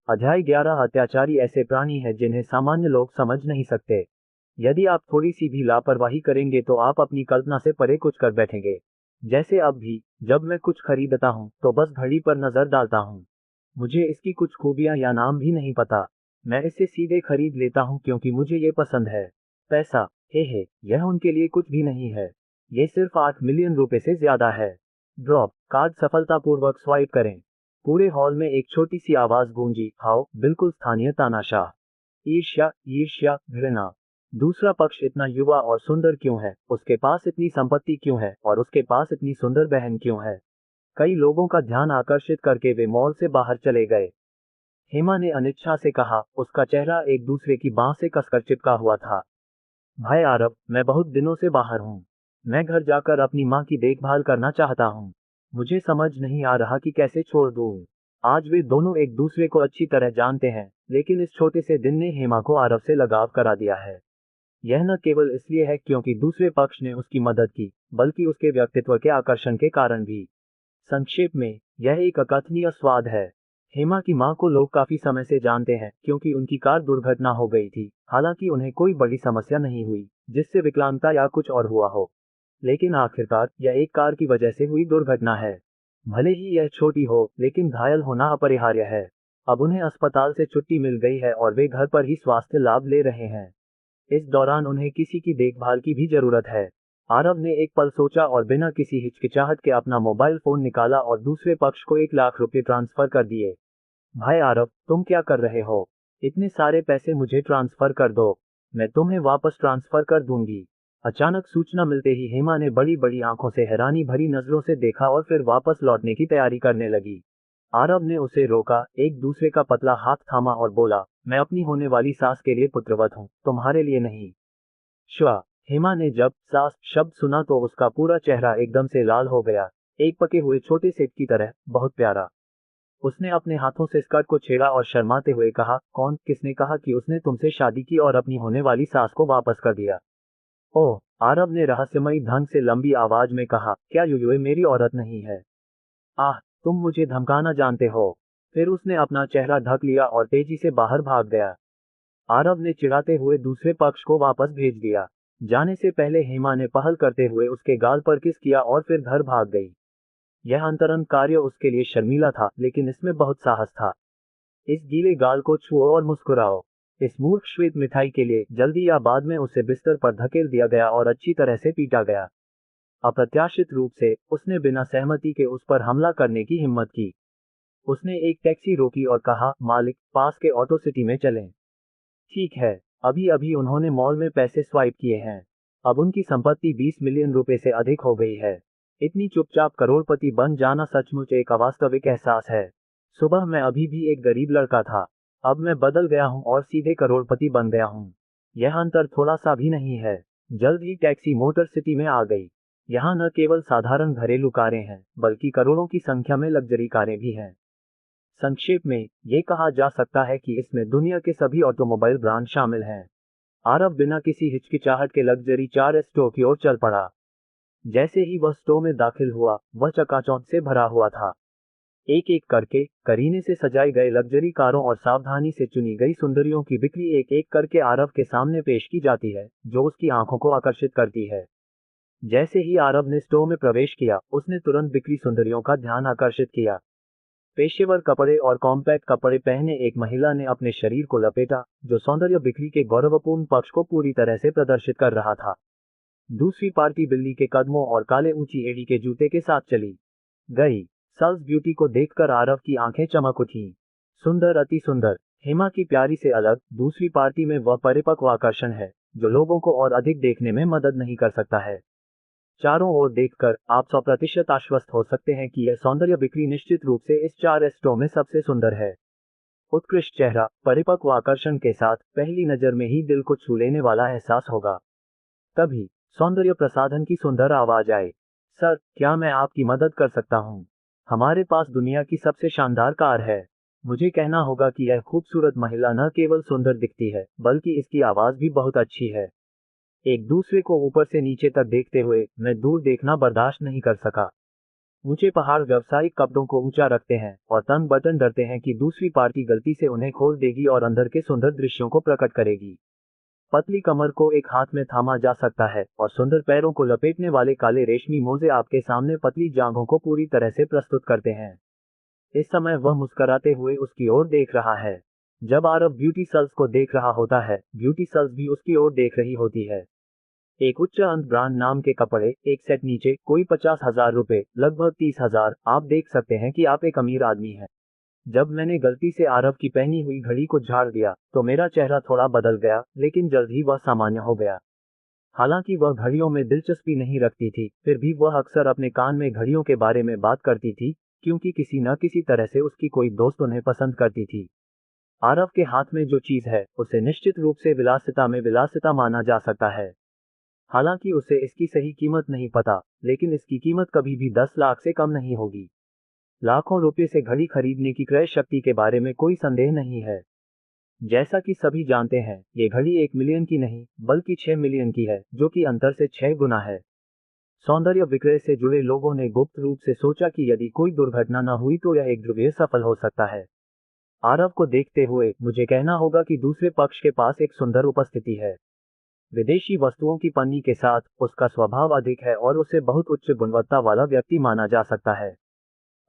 अध्याय 11 अत्याचारी ऐसे प्राणी हैं जिन्हें सामान्य लोग समझ नहीं सकते। यदि आप थोड़ी सी भी लापरवाही करेंगे तो आप अपनी कल्पना से परे कुछ कर बैठेंगे। जैसे अब भी, जब मैं कुछ खरीदता हूँ तो बस घड़ी पर नजर डालता हूँ। मुझे इसकी कुछ खूबियां या नाम भी नहीं पता। मैं इसे सीधे खरीद लेता हूँ क्योंकि मुझे ये पसंद है। पैसा, हे, यह उनके लिए कुछ भी नहीं है। ये सिर्फ 8 मिलियन रुपए से ज्यादा है। ड्रॉप कार्ड सफलतापूर्वक स्वाइप करें। पूरे हॉल में एक छोटी सी आवाज गूंजी, हाओ, बिल्कुल स्थानीय तानाशाह। ईर्ष्या, ईर्ष्या, घृणा। दूसरा पक्ष इतना युवा और सुंदर क्यों है, उसके पास इतनी संपत्ति क्यों है, और उसके पास इतनी सुंदर बहन क्यों है। कई लोगों का ध्यान आकर्षित करके वे मॉल से बाहर चले गए। हेमा ने अनिच्छा से कहा, उसका चेहरा एक दूसरे की बांह से कसकर चिपका हुआ था। भाई आरव, मैं बहुत दिनों से बाहर हूँ। मैं घर जाकर अपनी माँ की देखभाल करना चाहता हूँ। मुझे समझ नहीं आ रहा कि कैसे छोड़ दूँ। आज वे दोनों एक दूसरे को अच्छी तरह जानते हैं, लेकिन इस छोटे से दिन ने हेमा को आरव से लगाव करा दिया है। यह न केवल इसलिए है क्योंकि दूसरे पक्ष ने उसकी मदद की, बल्कि उसके व्यक्तित्व के आकर्षण के कारण भी। संक्षेप में, यह एक अकथनीय स्वाद है। हेमा की मां को लोग काफी समय से जानते हैं क्योंकि उनकी कार दुर्घटना हो गई थी। हालांकि उन्हें कोई बड़ी समस्या नहीं हुई जिससे विकलांगता या कुछ और हुआ हो, लेकिन आखिरकार यह एक कार की वजह से हुई दुर्घटना है। भले ही यह छोटी हो, लेकिन घायल होना अपरिहार्य है। अब उन्हें अस्पताल से छुट्टी मिल गई है और वे घर पर ही स्वास्थ्य लाभ ले रहे हैं। इस दौरान उन्हें किसी की देखभाल की भी जरूरत है। आरव ने एक पल सोचा और बिना किसी हिचकिचाहट के अपना मोबाइल फोन निकाला और दूसरे पक्ष को 1 लाख रुपए ट्रांसफर कर दिए। भाई आरव, तुम क्या कर रहे हो? इतने सारे पैसे मुझे ट्रांसफर कर दो, मैं तुम्हें वापस ट्रांसफर कर दूंगी। अचानक सूचना मिलते ही हेमा ने बड़ी बड़ी आंखों से हैरानी भरी नजरों से देखा और फिर वापस लौटने की तैयारी करने लगी। आरव ने उसे रोका, एक दूसरे का पतला हाथ थामा और बोला, मैं अपनी होने वाली सास के लिए पुत्रवत हूँ, तुम्हारे लिए नहीं। श्वा। हेमा ने जब सास शब्द सुना तो उसका पूरा चेहरा एकदम से लाल हो गया, एक पके हुए छोटे सेब की तरह, बहुत प्यारा। उसने अपने हाथों से स्कर्ट को छेड़ा और शर्माते हुए कहा, कौन, किसने कहा कि उसने तुमसे शादी की और अपनी होने वाली सास को वापस कर दिया? ओह, आरव ने रहस्यमयी ढंग से लंबी आवाज में कहा, क्या युयुए मेरी औरत नहीं है? आह, तुम मुझे धमकाना जानते हो। फिर उसने अपना चेहरा ढक लिया और तेजी से बाहर भाग गया। आरव ने चिढ़ाते हुए दूसरे पक्ष को वापस भेज दिया। जाने से पहले हेमा ने पहल करते हुए उसके गाल पर किस किया और फिर घर भाग गई। यह अंतरंग कार्य उसके लिए शर्मीला था, लेकिन इसमें बहुत साहस था। इस गीले गाल को छुओ और मुस्कुराओ। इस मूर्ख श्वेत मिठाई के लिए जल्दी या बाद में उसे बिस्तर पर धकेल दिया गया और अच्छी तरह से पीटा गया। अप्रत्याशित रूप से उसने बिना सहमति के उस पर हमला करने की हिम्मत की। उसने एक टैक्सी रोकी और कहा, मालिक, पास के ऑटो सिटी में चलें। ठीक है। अभी अभी उन्होंने मॉल में पैसे स्वाइप किए हैं। अब उनकी संपत्ति 20 मिलियन रुपए से अधिक हो गई है। इतनी चुपचाप करोड़पति बन जाना सचमुच एक अवास्तविक एहसास है। सुबह मैं अभी भी एक गरीब लड़का था, अब मैं बदल गया हूँ और सीधे करोड़पति बन गया हूँ। यह अंतर थोड़ा सा भी नहीं है। जल्द ही टैक्सी मोटर सिटी में आ गई। यहाँ न केवल साधारण घरेलू कारें हैं, बल्कि करोड़ों की संख्या में लग्जरी कारें भी हैं। संक्षेप में, ये कहा जा सकता है कि इसमें दुनिया के सभी ऑटोमोबाइल ब्रांड शामिल हैं। आरव बिना किसी हिचकिचाहट के लग्जरी 4 स्टोव की ओर चल पड़ा। जैसे ही वह स्टोव में दाखिल हुआ, वह चकाचौंध से भरा हुआ था। एक एक करके करीने से सजाई गए लग्जरी कारों और सावधानी से चुनी गई सुंदरियों की बिक्री एक एक करके आरव के सामने पेश की जाती है, जो उसकी आंखों को आकर्षित करती है। जैसे ही आरव ने स्टोव में प्रवेश किया, उसने तुरंत बिक्री सुंदरियों का ध्यान आकर्षित किया। पेशेवर कपड़े और कॉम्पैक्ट कपड़े पहने एक महिला ने अपने शरीर को लपेटा, जो सौंदर्य बिक्री के गौरवपूर्ण पक्ष को पूरी तरह से प्रदर्शित कर रहा था। दूसरी पार्टी बिल्ली के कदमों और काले ऊंची एड़ी के जूते के साथ चली गई। सल्स ब्यूटी को देखकर आरव की आंखें चमक उठी। सुंदर, अति सुंदर। हेमा की प्यारी से अलग दूसरी पार्टी में वह परिपक्व आकर्षण है, जो लोगों को और अधिक देखने में मदद नहीं कर सकता है। चारों ओर देखकर आप 100% आश्वस्त हो सकते हैं कि यह सौंदर्य बिक्री निश्चित रूप से इस 4 स्टोव में सबसे सुंदर है। उत्कृष्ट चेहरा, परिपक्व आकर्षण के साथ पहली नजर में ही दिल को छू लेने वाला एहसास होगा। तभी सौंदर्य प्रसाधन की सुंदर आवाज आई, सर, क्या मैं आपकी मदद कर सकता हूँ? हमारे पास दुनिया की सबसे शानदार कार है। मुझे कहना होगा कि यह खूबसूरत महिला न केवल सुंदर दिखती है, बल्कि इसकी आवाज भी बहुत अच्छी है। एक दूसरे को ऊपर से नीचे तक देखते हुए मैं दूर देखना बर्दाश्त नहीं कर सका। ऊंचे पहाड़ व्यावसायिक कपड़ों को ऊंचा रखते हैं और तंग बटन डरते हैं कि दूसरी पार्टी गलती से उन्हें खोल देगी और अंदर के सुंदर दृश्यों को प्रकट करेगी। पतली कमर को एक हाथ में थामा जा सकता है और सुंदर पैरों को लपेटने वाले काले रेशमी मोजे आपके सामने पतली जांघों को पूरी तरह से प्रस्तुत करते हैं। इस समय वह मुस्कुराते हुए उसकी ओर देख रहा है। जब आरव ब्यूटी सल्स को देख रहा होता है, ब्यूटी सल्स भी उसकी ओर देख रही होती है। एक उच्च अंत ब्रांड नाम के कपड़े, एक सेट नीचे, कोई 50,000 रुपए, लगभग 30,000। आप देख सकते हैं कि आप एक अमीर आदमी हैं। जब मैंने गलती से आरव की पहनी हुई घड़ी को झाड़ दिया तो मेरा चेहरा थोड़ा बदल गया, लेकिन जल्द ही वह सामान्य हो गया। हालांकि वह घड़ियों में दिलचस्पी नहीं रखती थी, फिर भी वह अक्सर अपने कान में घड़ियों के बारे में बात करती थी, क्योंकि किसी न किसी तरह से उसकी कोई दोस्त उन्हें पसंद करती थी। आरव के हाथ में जो चीज है उसे निश्चित रूप से विलासिता में विलासिता माना जा सकता है। हालांकि उसे इसकी सही कीमत नहीं पता, लेकिन इसकी कीमत कभी भी 10 लाख से कम नहीं होगी। लाखों रुपए से घड़ी खरीदने की क्रय शक्ति के बारे में कोई संदेह नहीं है। जैसा कि सभी जानते हैं, ये घड़ी 1 मिलियन की नहीं बल्कि 6 मिलियन की है, जो कि अंतर से 6 गुना है। सौंदर्य विक्रय से जुड़े लोगों ने गुप्त रूप से सोचा कि यदि कोई दुर्घटना न हुई तो यह एक ध्रुवीय सफल हो सकता है। आरव को देखते हुए मुझे कहना होगा कि दूसरे पक्ष के पास एक सुंदर उपस्थिति है। विदेशी वस्तुओं की पन्नी के साथ उसका स्वभाव अधिक है और उसे बहुत उच्च गुणवत्ता वाला व्यक्ति माना जा सकता है।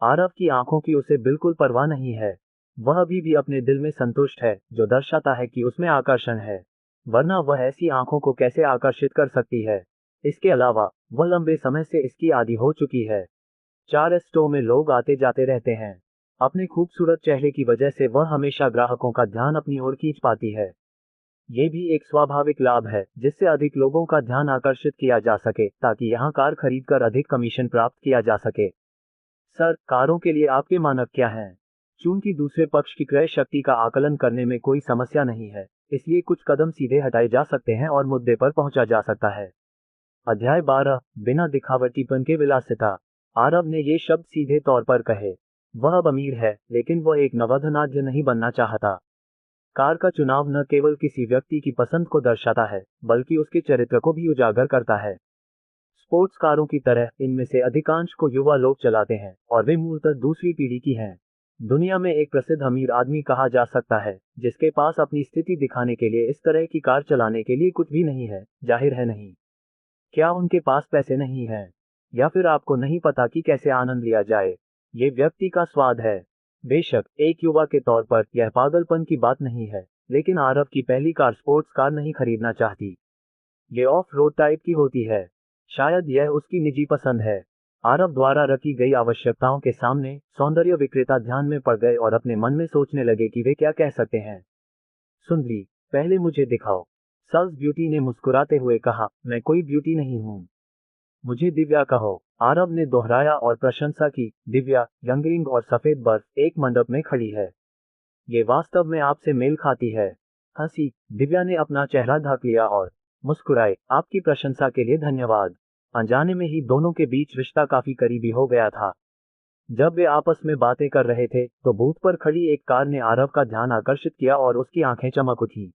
आरव की आंखों की उसे बिल्कुल परवाह नहीं है। वह अभी भी अपने दिल में संतुष्ट है, जो दर्शाता है कि उसमें आकर्षण है, वरना वह ऐसी आंखों को कैसे आकर्षित कर सकती है। इसके अलावा वह लंबे समय से इसकी आदी हो चुकी है। 4 स्टोर में लोग आते जाते रहते हैं। अपने खूबसूरत चेहरे की वजह से वह हमेशा ग्राहकों का ध्यान अपनी ओर खींच पाती है। ये भी एक स्वाभाविक लाभ है, जिससे अधिक लोगों का ध्यान आकर्षित किया जा सके, ताकि यहाँ कार खरीदकर अधिक कमीशन प्राप्त किया जा सके। सर, कारों के लिए आपके मानक क्या हैं? चूंकि दूसरे पक्ष की क्रय शक्ति का आकलन करने में कोई समस्या नहीं है, इसलिए कुछ कदम सीधे हटाए जा सकते हैं और मुद्दे पर पहुंचा जा सकता है। अध्याय 12, बिना दिखावटीपन के विलासिता। आरव ने ये शब्द सीधे तौर पर कहे। वह अब अमीर है, लेकिन वह एक नवधनाढ्य नहीं बनना चाहता। कार का चुनाव न केवल किसी व्यक्ति की पसंद को दर्शाता है, बल्कि उसके चरित्र को भी उजागर करता है। स्पोर्ट्स कारों की तरह इनमें से अधिकांश को युवा लोग चलाते हैं और वे मूलतः दूसरी पीढ़ी की हैं। दुनिया में एक प्रसिद्ध अमीर आदमी कहा जा सकता है, जिसके पास अपनी स्थिति दिखाने के लिए इस तरह की कार चलाने के लिए कुछ भी नहीं है। जाहिर है नहीं। क्या उनके पास पैसे नहीं हैं? या फिर आपको नहीं पता कि कैसे आनंद लिया जाए? ये व्यक्ति का स्वाद है। बेशक एक युवा के तौर पर यह पागलपन की बात नहीं है, लेकिन आरव की पहली कार स्पोर्ट्स कार नहीं खरीदना चाहती। ये ऑफ रोड टाइप की होती है। शायद यह उसकी निजी पसंद है। आरव द्वारा रखी गई आवश्यकताओं के सामने सौंदर्य विक्रेता ध्यान में पड़ गए और अपने मन में सोचने लगे कि वे क्या कह सकते हैं। सुंदरी, पहले मुझे दिखाओ। सल्स ब्यूटी ने मुस्कुराते हुए कहा, मैं कोई ब्यूटी नहीं हूँ। मुझे दिव्या कहो। आरव ने दोहराया और प्रशंसा की। दिव्या, यंग रिंग और सफेद बर्फ एक मंडप में खड़ी है। ये वास्तव में आपसे मेल खाती है। हंसी। दिव्या ने अपना चेहरा ढक लिया और मुस्कुराए। आपकी प्रशंसा के लिए धन्यवाद। अनजाने में ही दोनों के बीच रिश्ता काफी करीबी हो गया था। जब वे आपस में बातें कर रहे थे तो बूथ पर खड़ी एक कार ने आरव का ध्यान आकर्षित किया और उसकी आंखें चमक उठी।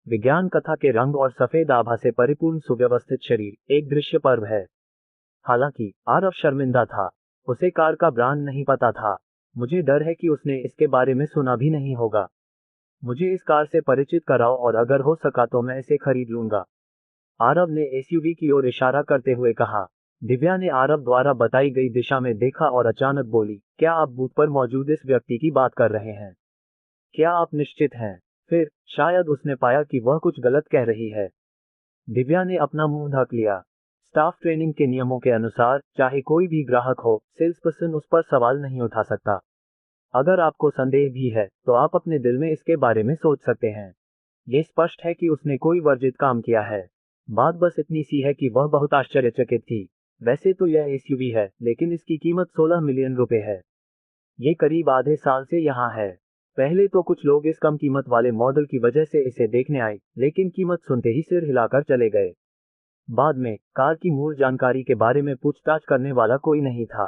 विज्ञान कथा के रंग और सफेद आभा से परिपूर्ण सुव्यवस्थित शरीर एक दृश्य पर्व है। हालांकि आरव शर्मिंदा था। उसे कार का ब्रांड नहीं पता था। मुझे डर है कि उसने इसके बारे में सुना भी नहीं होगा। मुझे इस कार से परिचित कराओ और अगर हो सका तो मैं इसे खरीद लूंगा। आरव ने एसयूवी की ओर इशारा करते हुए कहा। दिव्या ने आरव द्वारा बताई गई दिशा में देखा और अचानक बोली, क्या आप बूथ पर मौजूद इस व्यक्ति की बात कर रहे हैं? क्या आप निश्चित हैं? फिर शायद उसने पाया कि वह कुछ गलत कह रही है। दिव्या ने अपना मुंह ढक लिया। स्टाफ ट्रेनिंग के नियमों के अनुसार चाहे कोई भी ग्राहक हो, सेल्स पर्सन उस पर सवाल नहीं उठा सकता। अगर आपको संदेह भी है तो आप अपने दिल में इसके बारे में सोच सकते हैं। ये स्पष्ट है कि उसने कोई वर्जित काम किया है। बात बस इतनी सी है कि वह बहुत आश्चर्यचकित थी। वैसे तो यह एसयूवी है, लेकिन इसकी कीमत 16 मिलियन रुपए है। ये करीब आधे साल से यहाँ है। पहले तो कुछ लोग इस कम कीमत वाले मॉडल की वजह से इसे देखने आए, लेकिन कीमत सुनते ही सिर हिलाकर चले गए। बाद में कार की मूल जानकारी के बारे में पूछताछ करने वाला कोई नहीं था।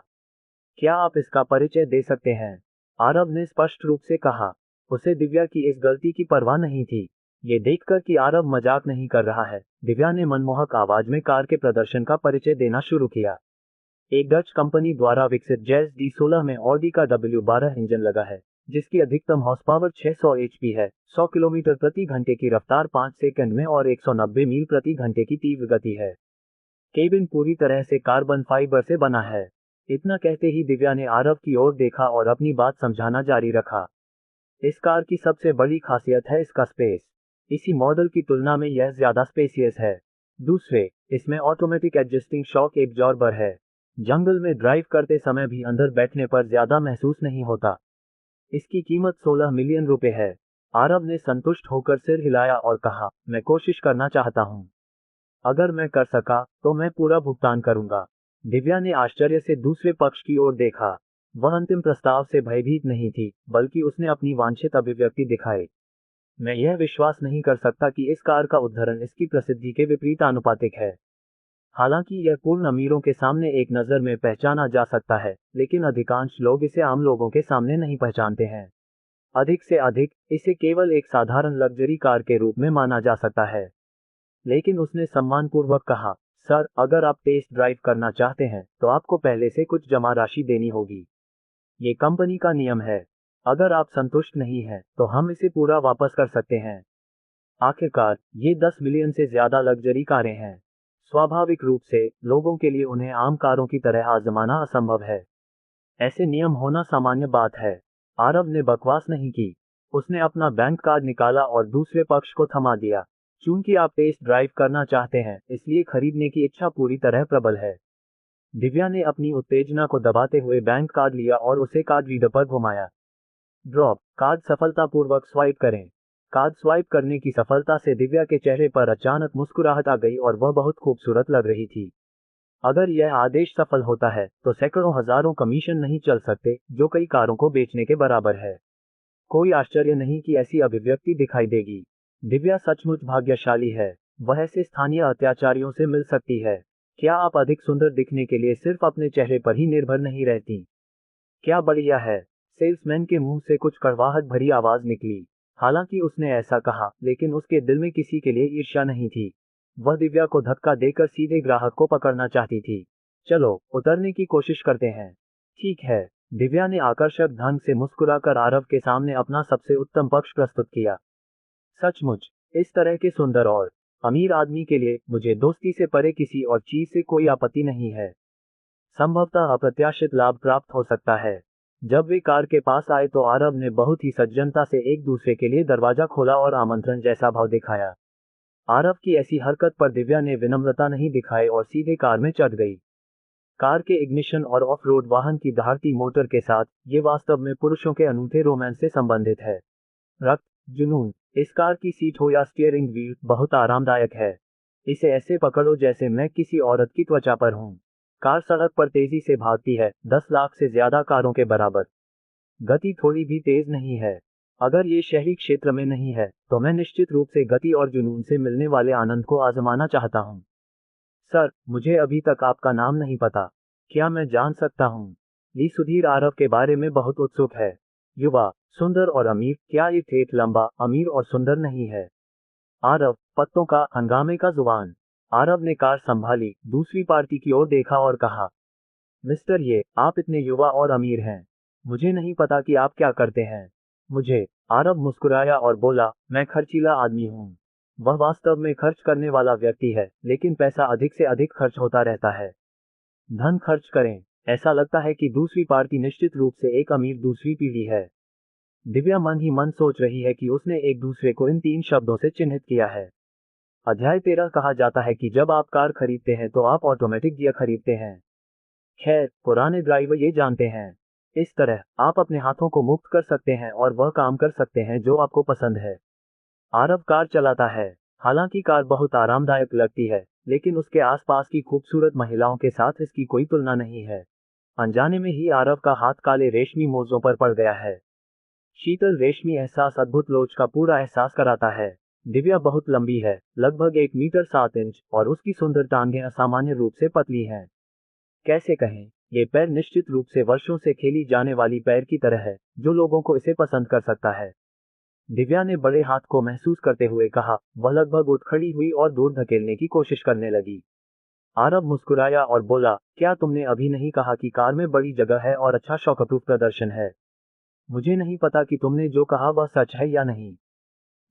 क्या आप इसका परिचय दे सकते हैं? आरव ने स्पष्ट रूप से कहा। उसे दिव्या की इस गलती की परवाह नहीं थी। ये देखकर कि आरव मजाक नहीं कर रहा है, दिव्या ने मनमोहक आवाज में कार के प्रदर्शन का परिचय देना शुरू किया। एक डच कंपनी द्वारा विकसित जैज D16 में ऑडी का W12 इंजन लगा है, जिसकी अधिकतम हॉर्स पावर 600 HP है, 100 किलोमीटर प्रति घंटे की रफ्तार 5 सेकंड में और 190 मील प्रति घंटे की तीव्र गति है। केबिन पूरी तरह से कार्बन फाइबर से बना है। इतना कहते ही दिव्या ने आरव की ओर देखा और अपनी बात समझाना जारी रखा। इस कार की सबसे बड़ी खासियत है इसका स्पेस। इसी मॉडल की तुलना में यह ज्यादा स्पेसियस है। दूसरे, इसमें ऑटोमेटिक एडजस्टिंग शॉक एब्जॉर्बर है। जंगल में ड्राइव करते समय भी अंदर बैठने पर ज्यादा महसूस नहीं होता। इसकी कीमत 16 मिलियन रुपए है। आरव ने संतुष्ट होकर सिर हिलाया और कहा, मैं कोशिश करना चाहता हूँ। अगर मैं कर सका तो मैं पूरा भुगतान करूंगा। दिव्या ने आश्चर्य से दूसरे पक्ष की ओर देखा। वह अंतिम प्रस्ताव से भयभीत नहीं थी, बल्कि उसने अपनी वांछित अभिव्यक्ति दिखाई। मैं यह विश्वास नहीं कर सकता कि इस कार का उद्धरण इसकी प्रसिद्धि के विपरीत आनुपातिक है। हालांकि यह पूर्ण अमीरों के सामने एक नज़र में पहचाना जा सकता है, लेकिन अधिकांश लोग इसे आम लोगों के सामने नहीं पहचानते हैं। अधिक से अधिक, इसे केवल एक साधारण लग्जरी कार के रूप में माना जा सकता है। लेकिन उसने सम्मानपूर्वक कहा, सर, अगर आप टेस्ट ड्राइव करना चाहते हैं तो आपको पहले से कुछ जमा राशि देनी होगी। ये कंपनी का नियम है। अगर आप संतुष्ट नहीं हैं तो हम इसे पूरा वापस कर सकते हैं। आखिरकार, ये 10 मिलियन से ज्यादा लग्जरी कारें हैं। स्वाभाविक रूप से लोगों के लिए उन्हें आम कारों की तरह आजमाना असंभव है। ऐसे नियम होना सामान्य बात है। आरव ने बकवास नहीं की। उसने अपना बैंक कार्ड निकाला और दूसरे पक्ष को थमा दिया। चूंकि आप टेस्ट ड्राइव करना चाहते हैं, इसलिए खरीदने की इच्छा पूरी तरह प्रबल है। दिव्या ने अपनी उत्तेजना को दबाते हुए बैंक कार्ड लिया और उसे कार्ड रीडर पर घुमाया। ड्रॉप कार्ड सफलतापूर्वक स्वाइप करें। कार्ड स्वाइप करने की सफलता से दिव्या के चेहरे पर अचानक मुस्कुराहट आ गई और वह बहुत खूबसूरत लग रही थी। अगर यह आदेश सफल होता है तो सैकड़ों हजारों कमीशन नहीं चल सकते, जो कई कारों को बेचने के बराबर है। कोई आश्चर्य नहीं कि ऐसी अभिव्यक्ति दिखाई देगी। दिव्या सचमुच भाग्यशाली है। वह ऐसे स्थानीय अत्याचारियों से मिल सकती है। क्या आप अधिक सुंदर दिखने के लिए सिर्फ अपने चेहरे पर ही निर्भर नहीं रहती? क्या बढ़िया है। सेल्समैन के मुंह से कुछ कड़वाहट भरी आवाज निकली। हालांकि उसने ऐसा कहा, लेकिन उसके दिल में किसी के लिए ईर्ष्या नहीं थी। वह दिव्या को धक्का देकर सीधे ग्राहक को पकड़ना चाहती थी। चलो, उतरने की कोशिश करते हैं। ठीक है। दिव्या ने आकर्षक ढंग से मुस्कुराकर आरव के सामने अपना सबसे उत्तम पक्ष प्रस्तुत किया। सचमुच, इस तरह के सुंदर और अमीर आदमी के लिए मुझे दोस्ती से परे किसी और चीज से कोई आपत्ति नहीं है। संभवतः अप्रत्याशित लाभ प्राप्त हो सकता है। जब वे कार के पास आए तो आरव ने बहुत ही सज्जनता से एक दूसरे के लिए दरवाजा खोला और आमंत्रण जैसा भाव दिखाया। आरव की ऐसी हरकत पर दिव्या ने विनम्रता नहीं दिखाई और सीधे कार में चढ़ गई। कार के इग्निशन और ऑफ रोड वाहन की दहाड़ती मोटर के साथ ये वास्तव में पुरुषों के अनूठे रोमांस से संबंधित है। रक्त, जुनून। इस कार की सीट हो या स्टीयरिंग व्हील बहुत आरामदायक है। इसे ऐसे पकड़ो जैसे मैं किसी औरत की त्वचा पर हूँ। कार सड़क पर तेजी से भागती है, 10 लाख से ज्यादा कारों के बराबर। गति थोड़ी भी तेज नहीं है। अगर ये शहरी क्षेत्र में नहीं है तो मैं निश्चित रूप से गति और जुनून से मिलने वाले आनंद को आजमाना चाहता हूँ। सर, मुझे अभी तक आपका नाम नहीं पता। क्या मैं जान सकता हूँ? ली सुधीर आरव के बारे में बहुत उत्सुक है। युवा, सुंदर और अमीर। क्या ये ठेठ लंबा, अमीर और सुंदर नहीं है? आरव, पत्तों का हंगामे का जुबान। आरव ने कार संभाली, दूसरी पार्टी की ओर देखा और कहा, मिस्टर, ये आप इतने युवा और अमीर हैं। मुझे नहीं पता कि आप क्या करते हैं। मुझे। आरव मुस्कुराया और बोला, मैं खर्चीला आदमी हूँ। वह वास्तव में खर्च करने वाला व्यक्ति है, लेकिन पैसा अधिक से अधिक खर्च होता रहता है। धन खर्च करें। ऐसा लगता है कि दूसरी पार्टी निश्चित रूप से एक अमीर दूसरी पीढ़ी है। दिव्या मन ही मन सोच रही है कि उसने एक दूसरे को इन 3 शब्दों से चिन्हित किया है। अध्याय 13 कहा जाता है कि जब आप कार खरीदते हैं तो आप ऑटोमेटिक गियर खरीदते हैं। खैर, पुराने ड्राइवर ये जानते हैं। इस तरह आप अपने हाथों को मुक्त कर सकते हैं और वह काम कर सकते हैं जो आपको पसंद है। आरव कार चलाता है। हालांकि कार बहुत आरामदायक लगती है, लेकिन उसके आसपास की खूबसूरत महिलाओं के साथ इसकी कोई तुलना नहीं है। अनजाने में ही आरव का हाथ काले रेशमी मोज़ों पर पड़ गया है। शीतल रेशमी एहसास अद्भुत लोच का पूरा एहसास कराता है। दिव्या बहुत लंबी है, लगभग 1 मीटर 7 इंच, और उसकी सुंदर टांगें असामान्य रूप से पतली हैं। कैसे कहें, ये पैर निश्चित रूप से वर्षों से खेली जाने वाली पैर की तरह है, जो लोगों को इसे पसंद कर सकता है। दिव्या ने बड़े हाथ को महसूस करते हुए कहा। वह लगभग उठ खड़ी हुई और दूर धकेलने की कोशिश करने लगी। आरव मुस्कुराया और बोला, क्या तुमने अभी नहीं कहा कि कार में बड़ी जगह है और अच्छा शॉकप्रूफ प्रदर्शन है? मुझे नहीं पता कि तुमने जो कहा वह सच है या नहीं।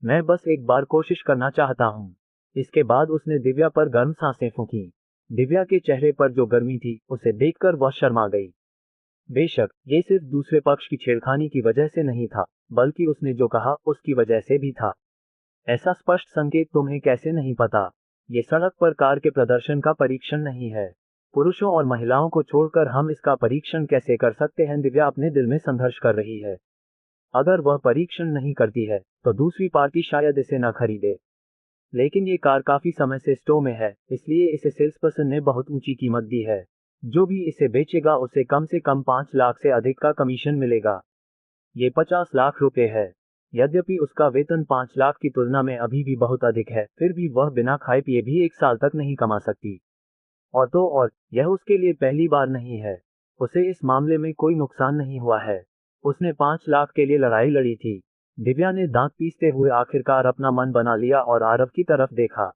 मैं बस एक बार कोशिश करना चाहता हूँ। इसके बाद उसने दिव्या पर गर्म सांसें फूंकी। दिव्या के चेहरे पर जो गर्मी थी उसे देखकर वह शर्मा गई। बेशक ये सिर्फ दूसरे पक्ष की छेड़खानी की वजह से नहीं था, बल्कि उसने जो कहा उसकी वजह से भी था। ऐसा स्पष्ट संकेत तुम्हें कैसे नहीं पता? ये सड़क पर कार के प्रदर्शन का परीक्षण नहीं है। पुरुषों और महिलाओं को छोड़कर हम इसका परीक्षण कैसे कर सकते हैं? दिव्या अपने दिल में संघर्ष कर रही है। अगर वह परीक्षण नहीं करती है तो दूसरी पार्टी शायद इसे न खरीदे। लेकिन ये कार काफी समय से स्टोर में है, इसलिए इसे सेल्स पर्सन ने बहुत ऊंची कीमत दी है। जो भी इसे बेचेगा उसे कम से कम 5 लाख से अधिक का कमीशन मिलेगा। ये 50 लाख रुपए है। यद्यपि उसका वेतन 5 लाख की तुलना में अभी भी बहुत अधिक है, फिर भी वह बिना खाए पिए भी 1 साल तक नहीं कमा सकती। और तो और यह उसके लिए पहली बार नहीं है। उसे इस मामले में कोई नुकसान नहीं हुआ है। उसने 5 लाख के लिए लड़ाई लड़ी थी। दिव्या ने दांत पीसते हुए आखिरकार अपना मन बना लिया और आरव की तरफ देखा।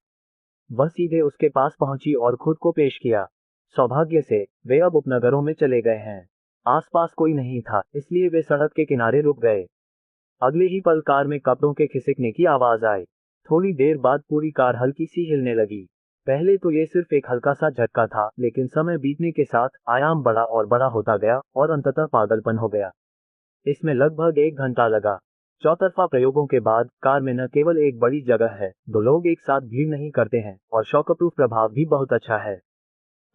वह सीधे उसके पास पहुंची और खुद को पेश किया। सौभाग्य से वे अब उपनगरों में चले गए हैं। आसपास कोई नहीं था, इसलिए वे सड़क के किनारे रुक गए। अगले ही पल कार में कपड़ों के खिसकने की आवाज आई। थोड़ी देर बाद पूरी कार हल्की सी हिलने लगी। पहले तो ये सिर्फ एक हल्का सा झटका था, लेकिन समय बीतने के साथ आयाम बड़ा और बड़ा होता गया और अंततः पागलपन हो गया। इसमें लगभग 1 घंटा लगा। चौतरफा प्रयोगों के बाद कार में न केवल एक बड़ी जगह है, 2 लोग एक साथ भीड़ नहीं करते हैं और शॉकप्रूफ प्रभाव भी बहुत अच्छा है।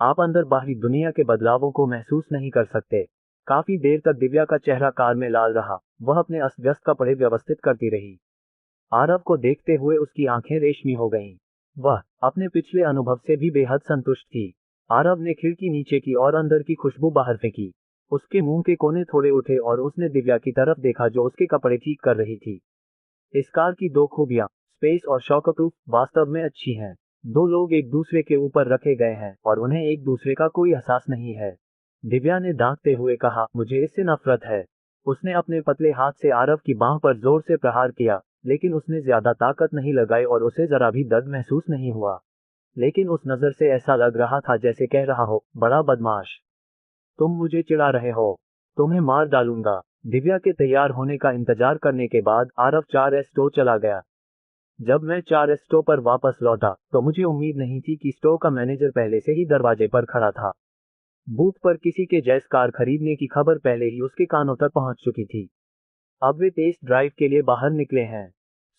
आप अंदर बाहरी दुनिया के बदलावों को महसूस नहीं कर सकते। काफी देर तक दिव्या का चेहरा कार में लाल रहा। वह अपने अस्त व्यस्त कपड़े व्यवस्थित करती रही। आरव को देखते हुए उसकी आंखें रेशमी हो गईं। वह अपने पिछले अनुभव से भी बेहद संतुष्ट थी। आरव ने खिड़की नीचे की और अंदर की खुशबू बाहर फेंकी। उसके मुंह के कोने थोड़े उठे और उसने दिव्या की तरफ देखा जो उसके कपड़े ठीक कर रही थी। इस कार की 2 खूबियां, स्पेस और शॉकप्रूफ, वास्तव में अच्छी हैं। 2 लोग एक दूसरे के ऊपर रखे गए हैं और उन्हें एक दूसरे का कोई एहसास नहीं है। दिव्या ने दांतते हुए कहा, मुझे इससे नफरत है। उसने अपने पतले हाथ से आरव की बांह पर जोर से प्रहार किया, लेकिन उसने ज्यादा ताकत नहीं लगाई और उसे जरा भी दर्द महसूस नहीं हुआ। लेकिन उस नजर से ऐसा लग रहा था जैसे कह रहा हो, बड़ा बदमाश, तुम मुझे चिढ़ा रहे हो, तुम्हें मार डालूंगा। दिव्या के तैयार होने का इंतजार करने के बाद आरव 4 स्टोर चला गया। जब मैं 4 स्टोर पर वापस लौटा तो मुझे उम्मीद नहीं थी कि स्टोर का मैनेजर पहले से ही दरवाजे पर खड़ा था। बूथ पर किसी के जैस कार खरीदने की खबर पहले ही उसके कानों तक पहुंच चुकी थी। अब वे टेस्ट ड्राइव के लिए बाहर निकले हैं।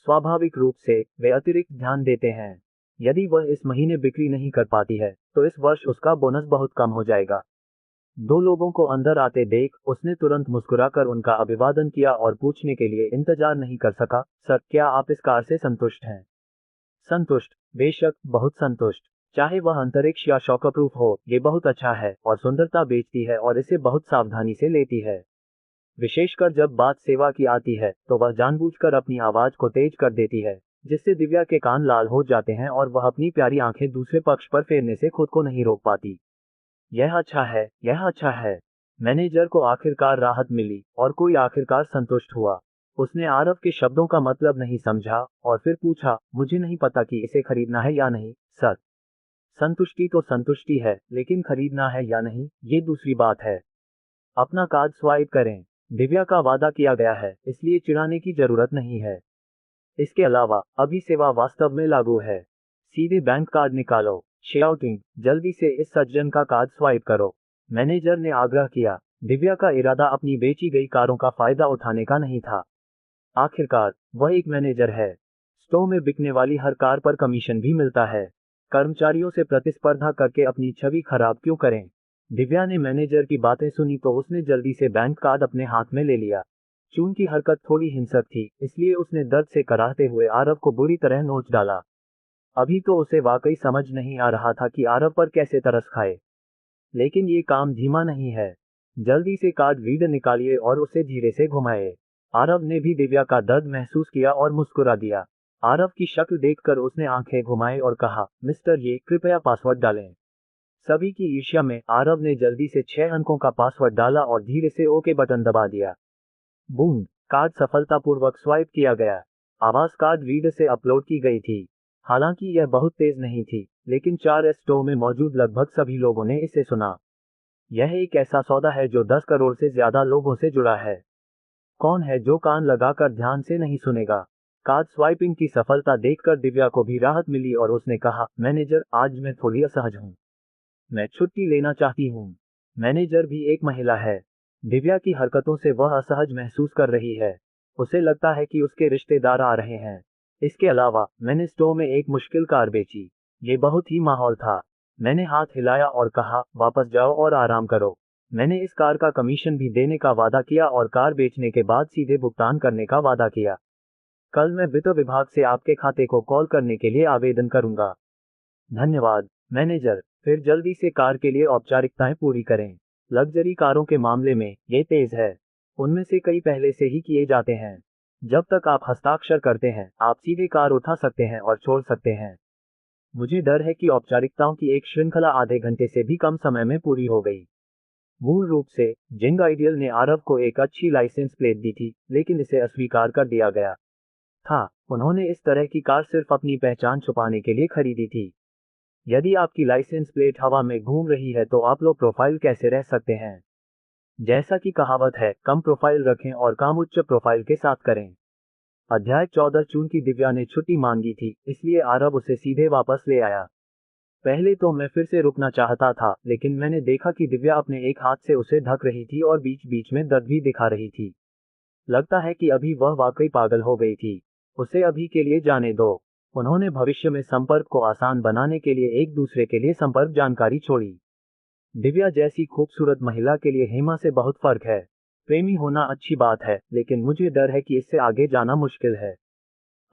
स्वाभाविक रूप से वे अतिरिक्त ध्यान देते हैं। यदि वह इस महीने बिक्री नहीं कर पाती है तो इस वर्ष उसका बोनस बहुत कम हो जाएगा। 2 लोगों को अंदर आते देख उसने तुरंत मुस्कुराकर उनका अभिवादन किया और पूछने के लिए इंतजार नहीं कर सका, सर क्या आप इस कार से संतुष्ट हैं? संतुष्ट? बेशक, बहुत संतुष्ट। चाहे वह अंतरिक्ष या शॉकप्रूफ हो, ये बहुत अच्छा है और सुंदरता बेचती है और इसे बहुत सावधानी से लेती है। विशेषकर जब बात सेवा की आती है तो वह जानबूझकर अपनी आवाज को तेज कर देती है, जिससे दिव्या के कान लाल हो जाते हैं और वह अपनी प्यारी आंखें दूसरे पक्ष पर फेरने से खुद को नहीं रोक पाती। यह अच्छा है, यह अच्छा है। मैनेजर को आखिरकार राहत मिली और कोई आखिरकार संतुष्ट हुआ। उसने आरव के शब्दों का मतलब नहीं समझा और फिर पूछा, मुझे नहीं पता कि इसे खरीदना है या नहीं, सर। संतुष्टि तो संतुष्टि है, लेकिन खरीदना है या नहीं, ये दूसरी बात है। अपना कार्ड स्वाइप करें। दिव्या का वादा किया गया है, इसलिए चिढ़ाने की जरूरत नहीं है। इसके अलावा अभी सेवा वास्तव में लागू है। सीधे बैंक कार्ड निकालो। शाउटिंग, जल्दी से इस सज्जन का कार्ड स्वाइप करो, मैनेजर ने आग्रह किया। दिव्या का इरादा अपनी बेची गई कारों का फायदा उठाने का नहीं था। आखिरकार वह एक मैनेजर है। स्टोर में बिकने वाली हर कार पर कमीशन भी मिलता है। कर्मचारियों से प्रतिस्पर्धा करके अपनी छवि खराब क्यों करें? दिव्या ने मैनेजर की बातें सुनी तो उसने जल्दी से बैंक कार्ड अपने हाथ में ले लिया। चून की हरकत थोड़ी हिंसक थी, इसलिए उसने दर्द से कराहते हुए आरव को बुरी तरह नोच डाला। अभी तो उसे वाकई समझ नहीं आ रहा था कि आरव पर कैसे तरस खाए। लेकिन ये काम धीमा नहीं है। जल्दी से कार्ड रीडर निकालिए और उसे धीरे से घुमाए। आरव ने भी दिव्या का दर्द महसूस किया और मुस्कुरा दिया। आरव की शक्ल देखकर उसने आंखें घुमाई और कहा, मिस्टर ये कृपया पासवर्ड डालें। सभी की ईर्ष्या में आरव ने जल्दी से 6 अंकों का पासवर्ड डाला और धीरे से ओके बटन दबा दिया। बूंद, कार्ड सफलतापूर्वक स्वाइप किया गया। आवाज कार्ड रीडर से अपलोड की गई थी। हालांकि यह बहुत तेज नहीं थी, लेकिन 4 स्टोर में मौजूद लगभग सभी लोगों ने इसे सुना। यह एक ऐसा सौदा है जो 10 करोड़ से ज्यादा लोगों से जुड़ा है। कौन है जो कान लगाकर ध्यान से नहीं सुनेगा? कार्ड स्वाइपिंग की सफलता देखकर दिव्या को भी राहत मिली और उसने कहा, मैनेजर, आज मैं थोड़ी असहज हूँ। मैं छुट्टी लेना चाहती हूँ। मैनेजर भी एक महिला है। दिव्या की हरकतों से वह असहज महसूस कर रही है। उसे लगता है कि उसके रिश्तेदार आ रहे हैं। इसके अलावा मैंने स्टोर में एक मुश्किल कार बेची। ये बहुत ही माहौल था। मैंने हाथ हिलाया और कहा, वापस जाओ और आराम करो। मैंने इस कार का कमीशन भी देने का वादा किया और कार बेचने के बाद सीधे भुगतान करने का वादा किया। कल मैं वित्त विभाग से आपके खाते को कॉल करने के लिए आवेदन करूंगा। धन्यवाद, मैनेजर। फिर जल्दी से कार के लिए औपचारिकताएं पूरी करें। लग्जरी कारों के मामले में ये तेज है। उनमें से कई पहले से ही किए जाते हैं। जब तक आप हस्ताक्षर करते हैं, आप सीधे कार उठा सकते हैं और छोड़ सकते हैं। मुझे डर है कि औपचारिकताओं की एक श्रृंखला आधे घंटे से भी कम समय में पूरी हो गई। मूल रूप से जिंग आइडियल ने आरव को एक अच्छी लाइसेंस प्लेट दी थी, लेकिन इसे अस्वीकार कर दिया गया था। उन्होंने इस तरह की कार सिर्फ अपनी पहचान छुपाने के लिए खरीदी थी। यदि आपकी लाइसेंस प्लेट हवा में घूम रही है तो आप लो प्रोफाइल कैसे रह सकते हैं? जैसा कि कहावत है, कम प्रोफाइल रखें और काम उच्च प्रोफाइल के साथ करें। अध्याय 14। चूंकि दिव्या ने छुट्टी मांगी थी, इसलिए आरव उसे सीधे वापस ले आया। पहले तो मैं फिर से रुकना चाहता था, लेकिन मैंने देखा कि दिव्या अपने एक हाथ से उसे ढक रही थी और बीच बीच में दर्द भी दिखा रही थी। लगता है कि अभी वह वाकई पागल हो गई थी। उसे अभी के लिए जाने दो। उन्होंने भविष्य में संपर्क को आसान बनाने के लिए एक दूसरे के लिए संपर्क जानकारी छोड़ी। दिव्या जैसी खूबसूरत महिला के लिए हेमा से बहुत फर्क है। प्रेमी होना अच्छी बात है, लेकिन मुझे डर है कि इससे आगे जाना मुश्किल है।